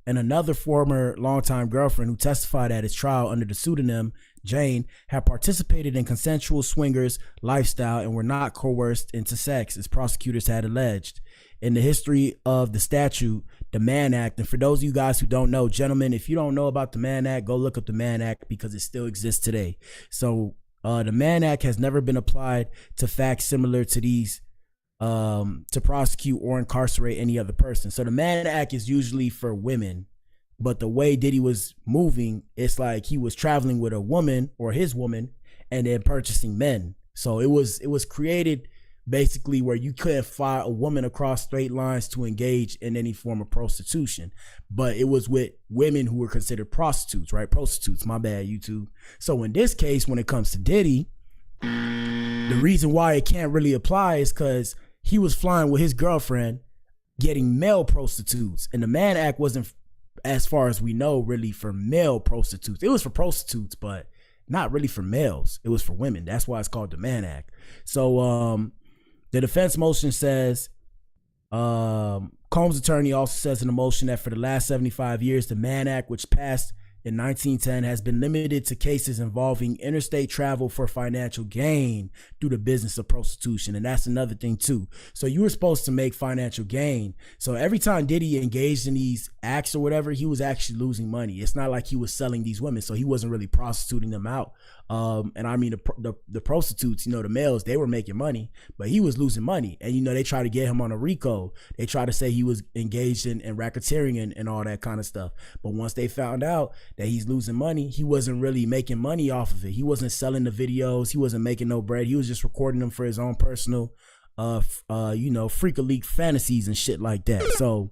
another former longtime girlfriend who testified at his trial under the pseudonym Jane had participated in consensual swingers lifestyle and were not coerced into sex, as prosecutors had alleged. In the history of the statute, the Mann Act, and for those of you guys who don't know, gentlemen, if you don't know about the Mann Act, go look up the Mann Act because it still exists today. So the Mann Act has never been applied to facts similar to these to prosecute or incarcerate any other person. So the Mann Act is usually for women, but the way Diddy was moving, it's like he was traveling with a woman or his woman and then purchasing men. So it was created basically where you couldn't fly a woman across straight lines to engage in any form of prostitution, but it was with women who were considered prostitutes, right? Prostitutes, my bad, YouTube. So in this case, when it comes to Diddy, the reason why it can't really apply is because he was flying with his girlfriend getting male prostitutes, and the Mann Act wasn't, as far as we know, really for male prostitutes. It was for prostitutes, but not really for males. It was for women. That's why it's called the Mann Act. So the defense motion says, Combs' attorney also says in the motion that for the last 75 years, the Mann Act, which passed in 1910, has been limited to cases involving interstate travel for financial gain through the business of prostitution. And that's another thing too. So you were supposed to make financial gain. So every time Diddy engaged in these acts or whatever, he was actually losing money. It's not like he was selling these women, so he wasn't really prostituting them out. And I mean, the prostitutes, you know, the males, they were making money, but he was losing money. And, you know, they try to get him on a RICO. They try to say he was engaged in racketeering and all that kind of stuff. But once they found out that he's losing money, he wasn't really making money off of it. He wasn't selling the videos. He wasn't making no bread. He was just recording them for his own personal, you know, freak-a-leak fantasies and shit like that. So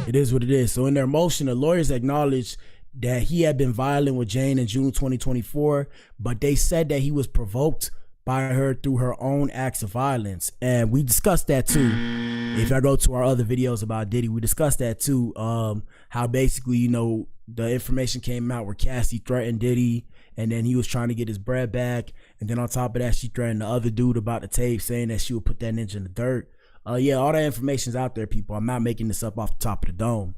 it is what it is. So in their motion, the lawyers acknowledged that he had been violent with Jane in June 2024, but they said that he was provoked by her through her own acts of violence. And we discussed that too. If I go to our other videos about Diddy, we discussed that too. How basically, you know, the information came out where Cassie threatened Diddy, and then he was trying to get his bread back. And then on top of that, she threatened the other dude about the tape, saying that she would put that ninja in the dirt. Yeah, all that information's out there, people. I'm not making this up off the top of the dome.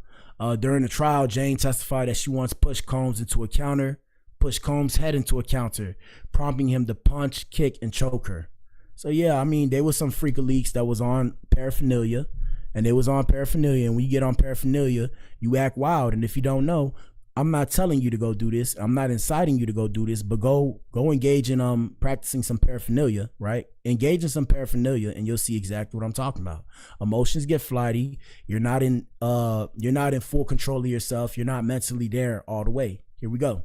During the trial, Jane testified that she once pushed Combs into a counter, pushed Combs' head into a counter, prompting him to punch, kick, and choke her. So yeah, I mean, there was some freak-a-leaks that was on paraphernalia, and they was on paraphernalia, and when you get on paraphernalia, you act wild. And if you don't know, I'm not telling you to go do this. I'm not inciting you to go do this, but go engage in practicing some paraphernalia, right? Engage in some paraphernalia and you'll see exactly what I'm talking about. Emotions get flighty. You're not in full control of yourself. You're not mentally there all the way. Here we go.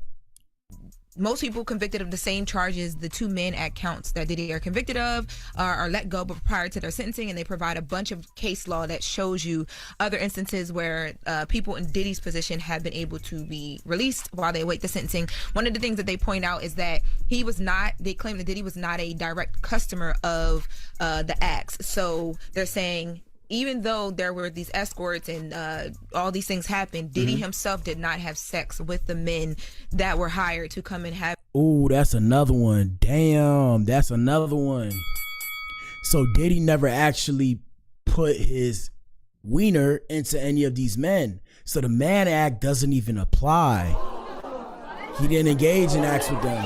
Most people convicted of the same charges, the two Mann Act counts that Diddy are convicted of, are let go but prior to their sentencing, and they provide a bunch of case law that shows you other instances where people in Diddy's position have been able to be released while they await the sentencing. One of the things that they point out is that they claim that Diddy was not a direct customer of the acts. So they're saying, even though there were these escorts and all these things happened, Diddy himself did not have sex with the men that were hired to come and have Ooh, that's another one. Damn, that's another one. So Diddy never actually put his wiener into any of these men. So the Mann Act doesn't even apply. He didn't engage in acts with them.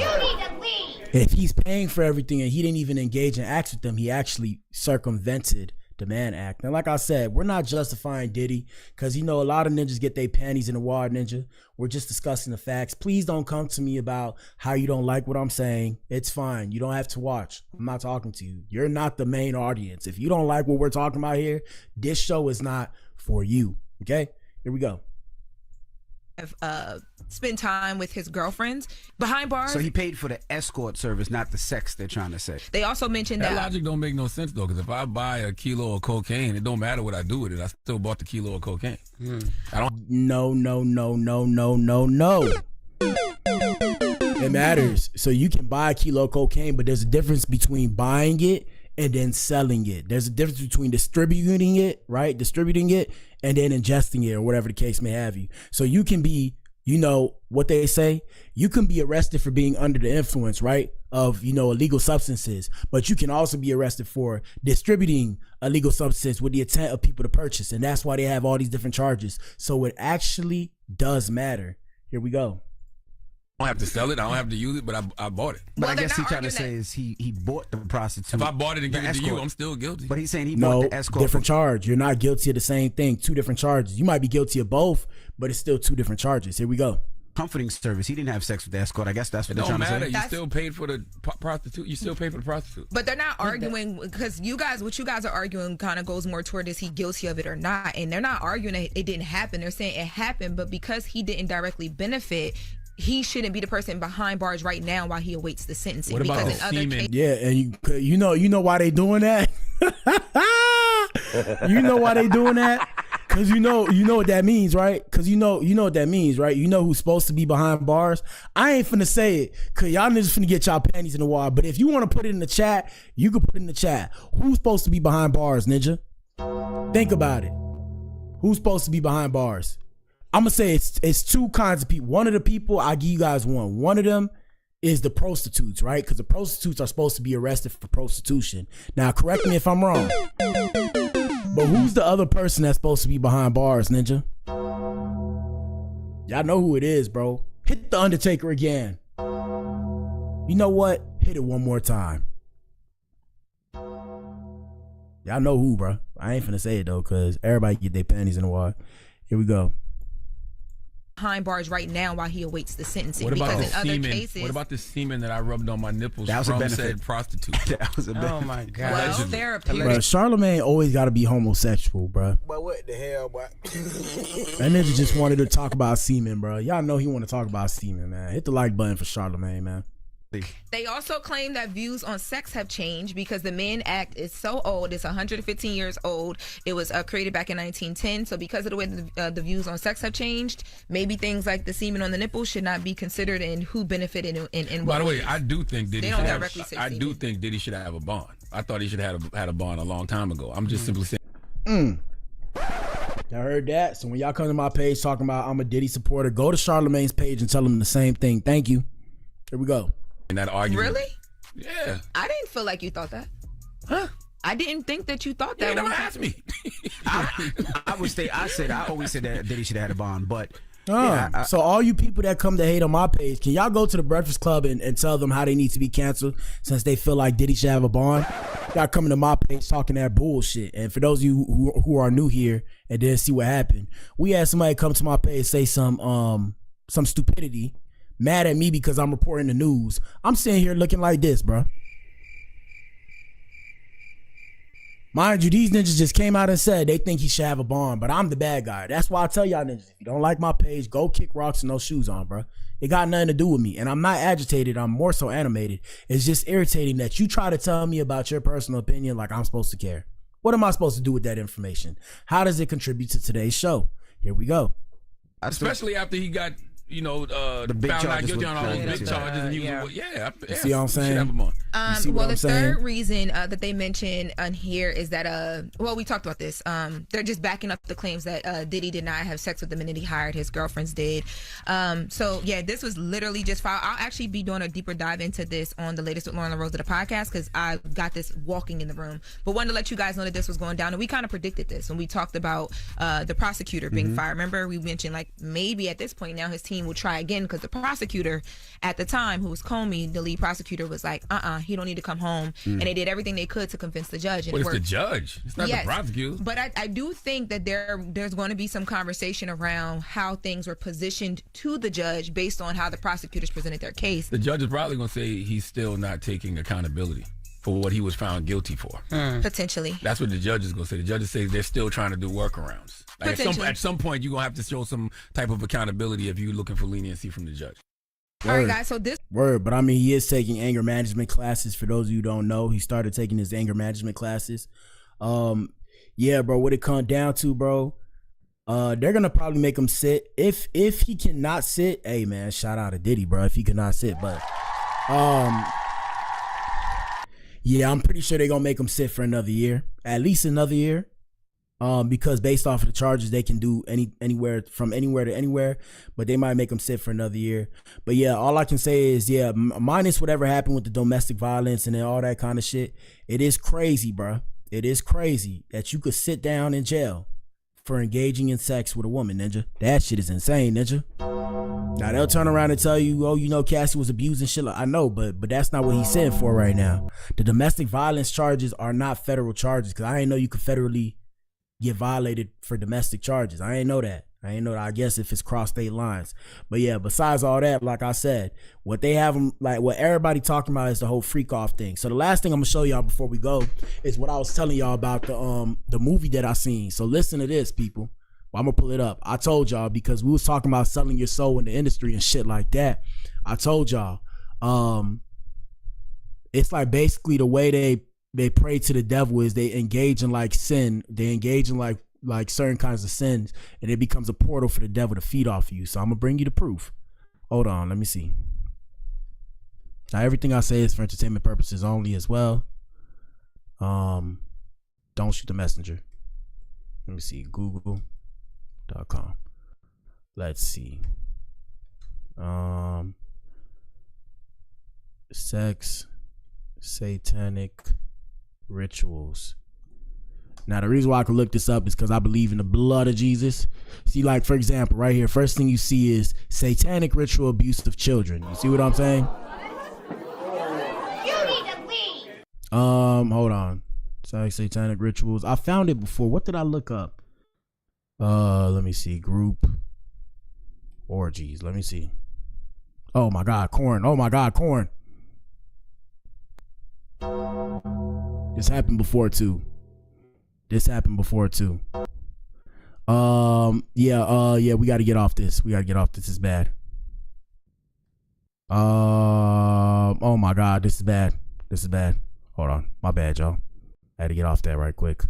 If he's paying for everything and he didn't even engage in acts with them, he actually circumvented the Mann Act. Now, like I said, we're not justifying Diddy because, you know, a lot of ninjas get their panties in the water, ninja. We're just discussing the facts. Please don't come to me about how you don't like what I'm saying. It's fine. You don't have to watch. I'm not talking to you. You're not the main audience. If you don't like what we're talking about here, this show is not for you. Okay? Here we go. Spend time with his girlfriends behind bars. So he paid for the escort service, not the sex, they're trying to say. They also mentioned that logic don't make no sense though, because if I buy a kilo of cocaine, it don't matter what I do with it. I still bought the kilo of cocaine. I don't. No. It matters. So you can buy a kilo of cocaine, but there's a difference between buying it and then selling it. There's a difference between distributing it, right? Distributing it and then ingesting it or whatever the case may have you. So you can be, you know, what they say, you can be arrested for being under the influence, right? Of, you know, illegal substances, but you can also be arrested for distributing illegal substance with the intent of people to purchase. And that's why they have all these different charges. So it actually does matter. Here we go. I don't have to sell it. I don't have to use it, but I bought it. But I guess he's trying to say is he bought the prostitute. If I bought it and gave it to you, I'm still guilty. But he's saying he bought the escort. Different charge. You're not guilty of the same thing. Two different charges. You might be guilty of both, but it's still two different charges. Here we go. Comforting service. He didn't have sex with the escort. I guess that's what they're trying to say. You still paid for the prostitute. You still paid for the prostitute. But they're not arguing because what you guys are arguing kind of goes more toward is he guilty of it or not. And they're not arguing that it didn't happen. They're saying it happened, but because he didn't directly benefit, he shouldn't be the person behind bars right now while he awaits the sentencing. What about because the in other semen? Yeah, and you know why they doing that? You know why they doing that? Cause you know what that means, right? Cause you know what that means, right? You know who's supposed to be behind bars. I ain't finna say it, cause y'all niggas finna get y'all panties in the water. But if you want to put it in the chat, you can put it in the chat. Who's supposed to be behind bars, ninja? Think about it. Who's supposed to be behind bars? I'm gonna say it's two kinds of people. One of the people, I'll give you guys one. One of them is the prostitutes, right? Because the prostitutes are supposed to be arrested for prostitution. Now, correct me if I'm wrong, but who's the other person that's supposed to be behind bars, ninja? Y'all know who it is, bro. Hit the Undertaker again. You know what? Hit it one more time. Y'all know who, bro. I ain't finna say it though, because everybody get their panties in the water. Here we go. Behind bars right now while he awaits the sentencing. What about because the in semen? other cases, What about the semen that I rubbed on my nipples That was a from benefit. said prostitute? That was a benefit. Oh my god. well, Allegedly. therapeutic. Bro, Charlamagne always got to be homosexual, bro. But what the hell, boy? That nigga just wanted to talk about semen, bro. Y'all know he want to talk about semen, man. Hit the like button for Charlamagne, man. They also claim that views on sex have changed because the Mann Act is so old. It's 115 years old. It was created back in 1910. So because of the way the views on sex have changed, maybe things like the semen on the nipple should not be considered in who benefited in what By the way, ways. I do think Diddy. They don't directly say I semen. do think Diddy should have a bond. I thought he should have had a bond a long time ago. I'm just simply saying. Y'all heard that? So when y'all come to my page talking about I'm a Diddy supporter, go to Charlamagne's page and tell him the same thing. Thank you. Here we go. In that argument. Really? Yeah. I didn't feel like you thought that. Huh? I didn't think that you thought that. You never when you- asked me. I always said that Diddy should have had a bond, but So all you people that come to hate on my page, can y'all go to the Breakfast Club and tell them how they need to be canceled since they feel like Diddy should have a bond? Y'all coming to my page talking that bullshit. And for those of you who are new here and didn't see what happened, we had somebody come to my page say some stupidity, mad at me because I'm reporting the news. I'm sitting here looking like this, bro. Mind you, these ninjas just came out and said they think he should have a bond, but I'm the bad guy. That's why I tell y'all ninjas, if you don't like my page, go kick rocks and no shoes on, bro. It got nothing to do with me. And I'm not agitated. I'm more so animated. It's just irritating that you try to tell me about your personal opinion like I'm supposed to care. What am I supposed to do with that information? How does it contribute to today's show? Here we go. Especially after he got big found not charges guilty on all those big with- charges, and Yeah. you See what I'm saying? have them on. You see what Well, I'm the saying? third reason that they mentioned on here is that, well, we talked about this. They're just backing up the claims that Diddy did not have sex with the men that he hired. His girlfriends did. So, yeah, this was literally just filed. I'll actually be doing a deeper dive into this on the latest with Lauren LaRose of the podcast because I got this walking in the room. But wanted to let you guys know that this was going down. And we kind of predicted this when we talked about the prosecutor being fired. Remember, we mentioned, like, maybe at this point now his team will try again because the prosecutor at the time, who was Comey, the lead prosecutor, was like, he don't need to come home. And they did everything they could to convince the judge. And Well, it it's the worked. judge. It's not Yes, the prosecutor. But I do think that there's going to be some conversation around how things were positioned to the judge based on how the prosecutors presented their case. The judge is probably going to say he's still not taking accountability for what he was found guilty for. Potentially. That's what the judge is going to say. The judge say they're still trying to do workarounds. Like at some point, you're going to have to show some type of accountability if you're looking for leniency from the judge. All right, guys. So this But I mean, he is taking anger management classes. For those of you who don't know, he started taking his anger management classes. Yeah, bro. What it comes down to, bro? They're gonna probably make him sit. If he cannot sit, hey man, shout out to Diddy, bro. If he cannot sit, but yeah, I'm pretty sure they're gonna make him sit for another year, at least another year. Because based off of the charges, they can do anywhere to anywhere, but they might make them sit for another year. But yeah, all I can say is, yeah, minus whatever happened with the domestic violence and then all that kind of shit, it is crazy, bro. It is crazy that you could sit down in jail for engaging in sex with a woman, Ninja. That shit is insane, Ninja. Now they'll turn around and tell you, oh, you know, Cassie was abusing shit. I know, but that's not what he's saying for right now. The domestic violence charges are not federal charges, because I didn't know you could federally get violated for domestic charges. I ain't know that. I guess if it's cross state lines. But yeah, besides all that, like I said, what they have them, like what everybody talking about is the whole freak off thing. So the last thing I'm gonna show y'all before we go is what I was telling y'all about the movie that I seen. So listen to this, people. Well, I'm gonna pull it up. I told y'all, because we was talking about selling your soul in the industry and shit like that. I told y'all, it's like basically the way they pray to the devil is they engage in like sin. They engage in like certain kinds of sins, and it becomes a portal for the devil to feed off of you. So I'm gonna bring you the proof. Hold on, let me see. Now everything I say is for entertainment purposes only as well. Don't shoot the messenger. Let me see, google.com. Let's see. Sex, satanic rituals. Now the reason why I can look this up is because I believe in the blood of Jesus. See, like for example, right here, first thing you see is satanic ritual abuse of children. You see what I'm saying? You need to leave. Hold on. Satanic rituals. I found it before. What did I look up? Let me see. Group orgies. Let me see. Oh my God, corn. Oh my God, corn. This happened before too. Yeah, we gotta get off this. This is bad. Oh my God, this is bad. Hold on. My bad, y'all. I had to get off that right quick.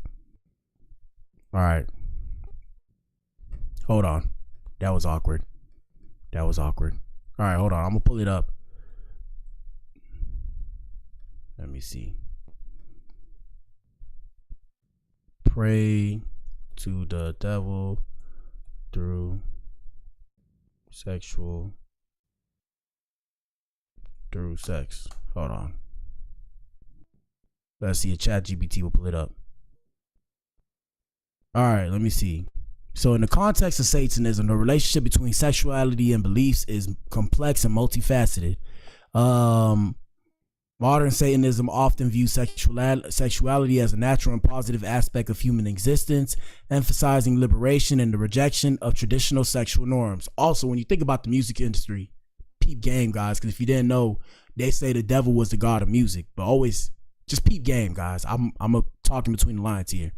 All right. Hold on. That was awkward. All right, hold on. I'm gonna pull it up. Let me see. Pray to the devil through sex. Hold on. Let's see. A ChatGPT will pull it up. All right, let me see. So in the context of Satanism, the relationship between sexuality and beliefs is complex and multifaceted. Modern Satanism often views sexuality as a natural and positive aspect of human existence, emphasizing liberation and the rejection of traditional sexual norms. Also, when you think about the music industry, peep game, guys, because if you didn't know, they say the devil was the god of music, but always just peep game, guys. I'm talking between the lines here.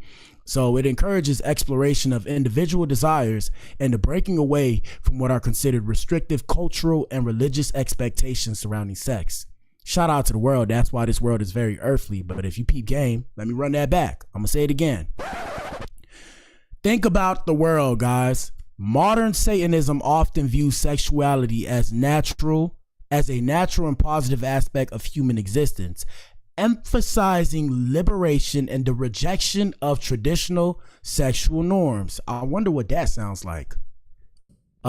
So it encourages exploration of individual desires and the breaking away from what are considered restrictive cultural and religious expectations surrounding sex. Shout out to the world. That's why this world is very earthly. But if you peep game, let me run that back. I'm going to say it again. Think about the world, guys. Modern Satanism often views sexuality as a natural and positive aspect of human existence, emphasizing liberation and the rejection of traditional sexual norms. I wonder what that sounds like.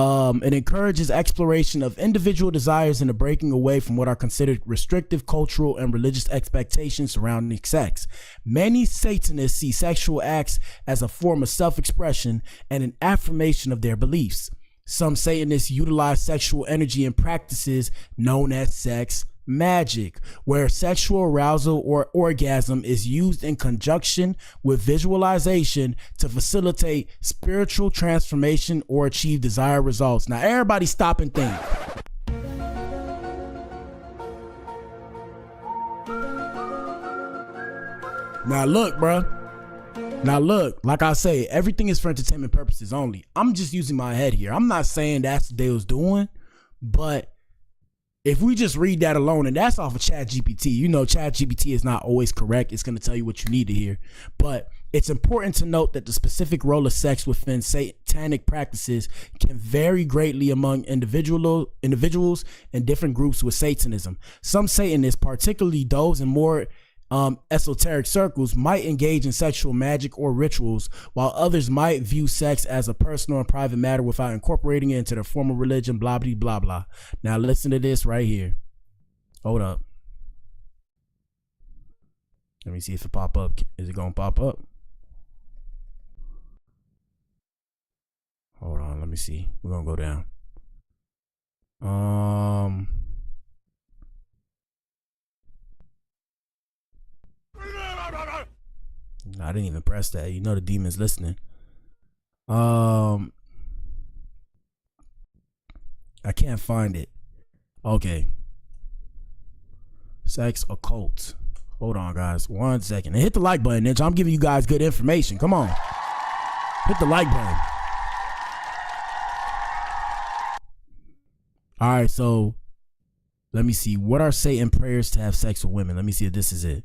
It encourages exploration of individual desires and the breaking away from what are considered restrictive cultural and religious expectations surrounding sex. Many Satanists see sexual acts as a form of self-expression and an affirmation of their beliefs. Some Satanists utilize sexual energy in practices known as sex magic, where sexual arousal or orgasm is used in conjunction with visualization to facilitate spiritual transformation or achieve desired results. Now, everybody stop and think. Now, look, bruh. Now, look, like I say, everything is for entertainment purposes only. I'm just using my head here. I'm not saying that's what they was doing, but if we just read that alone, and that's off of ChatGPT, you know, ChatGPT is not always correct. It's going to tell you what you need to hear. But it's important to note that the specific role of sex within satanic practices can vary greatly among individuals and different groups with Satanism. Some Satanists, particularly those in more esoteric circles, might engage in sexual magic or rituals, while others might view sex as a personal and private matter without incorporating it into their formal religion, blah, blah, blah, blah. Now listen to this right here. Hold up. Let me see if it pop up. Is it gonna pop up? Hold on, let me see. We're gonna go down. I didn't even press that. You know the demon's listening. I can't find it. Okay. Sex occult. Hold on, guys. 1 second. And hit the like button, Ninja. I'm giving you guys good information. Come on. Hit the like button. All right, so let me see. What are Satan prayers to have sex with women? Let me see if this is it.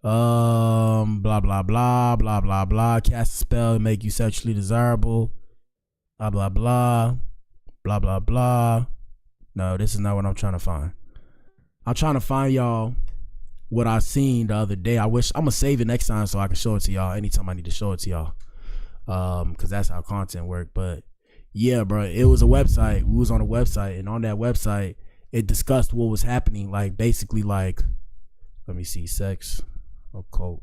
Blah blah blah blah blah blah. Cast a spell, make you sexually desirable. Blah blah blah blah blah blah. No, this is not what I'm trying to find. I'm trying to find y'all what I seen the other day. I'm gonna save it next time so I can show it to y'all anytime I need to show it to y'all. Cause that's how content work. But yeah, bro, it was a website. We was on a website, and on that website, it discussed what was happening. Like basically, like, let me see, sex. Occult.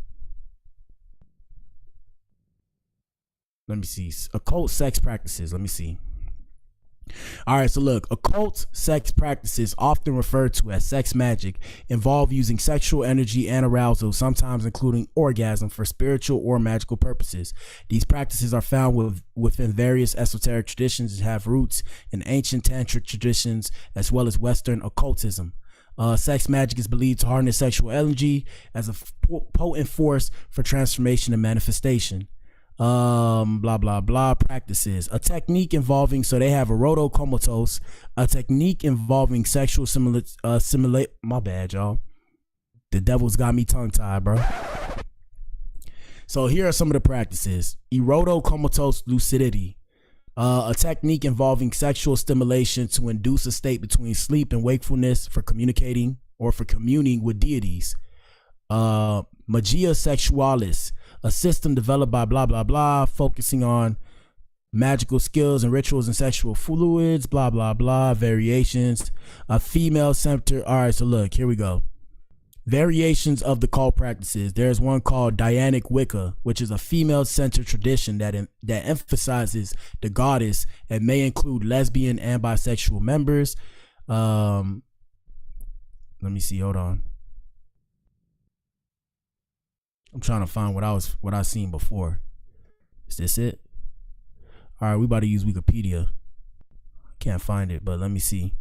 Let me see. Occult sex practices. Let me see. All right, so look, occult sex practices, often referred to as sex magic, involve using sexual energy and arousal, sometimes including orgasm, for spiritual or magical purposes. These practices are found within various esoteric traditions and have roots in ancient tantric traditions as well as Western occultism. Sex magic is believed to harness sexual energy as a potent force for transformation and manifestation. Blah blah blah practices. A technique involving, so they have erotocomatose, a technique involving sexual simulate. My bad, y'all. The devil's got me tongue tied, bro. So here are some of the practices. Erotocomatose lucidity. A technique involving sexual stimulation to induce a state between sleep and wakefulness for communicating or for communing with deities. Magia sexualis, a system developed by blah blah blah, focusing on magical skills and rituals and sexual fluids, blah blah blah, variations. A female center. All right, so look, here we go. Variations of the cult practices. There's one called Dianic Wicca, which is a female-centered tradition that emphasizes the goddess and may include lesbian and bisexual members. Let me see. Hold on. I'm trying to find what I seen before. Is this it? All right, we about to use Wikipedia. Can't find it, but let me see.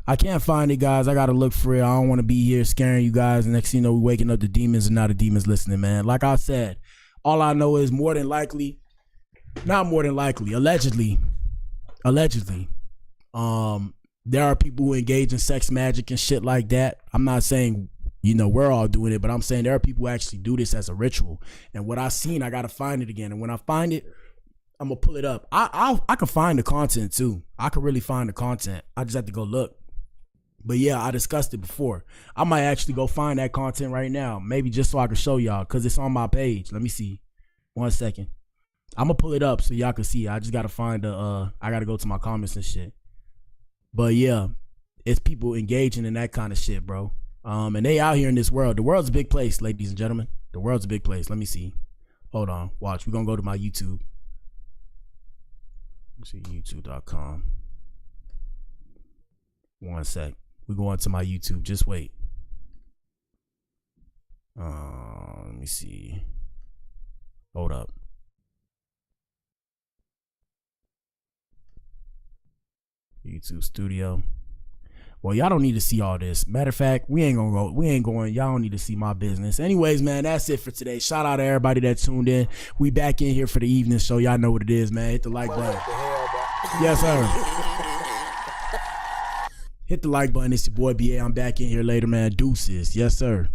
I can't find it, guys. I gotta look for it. I don't want to be here scaring you guys. And next thing you know, we waking up the demons and now the demons listening, man. Like I said, all I know is allegedly, there are people who engage in sex magic and shit like that. I'm not saying, we're all doing it, but I'm saying there are people who actually do this as a ritual. And what I seen, I gotta find it again. And when I find it, I'm gonna pull it up. I can find the content too. I can really find the content. I just have to go look. But yeah, I discussed it before. I might actually go find that content right now, maybe just so I can show y'all, because it's on my page. Let me see. 1 second. I'm gonna pull it up so y'all can see. I just gotta find I gotta go to my comments and shit. But yeah, it's people engaging in that kind of shit, bro. And they out here in this world. The world's a big place, ladies and gentlemen. The world's a big place. Let me see. Hold on. Watch. We're gonna go to my YouTube. Let's see, youtube.com. 1 sec. We're going to my YouTube. Just wait. Let me see. Hold up. YouTube Studio. Well, y'all don't need to see all this. Matter of fact, we ain't going. Y'all don't need to see my business. Anyways, man, that's it for today. Shout out to everybody that tuned in. We back in here for the evening show. Y'all know what it is, man. Hit the like button. Yes, sir. Hit the like button. It's your boy BA. I'm back in here later, man. Deuces. Yes, sir.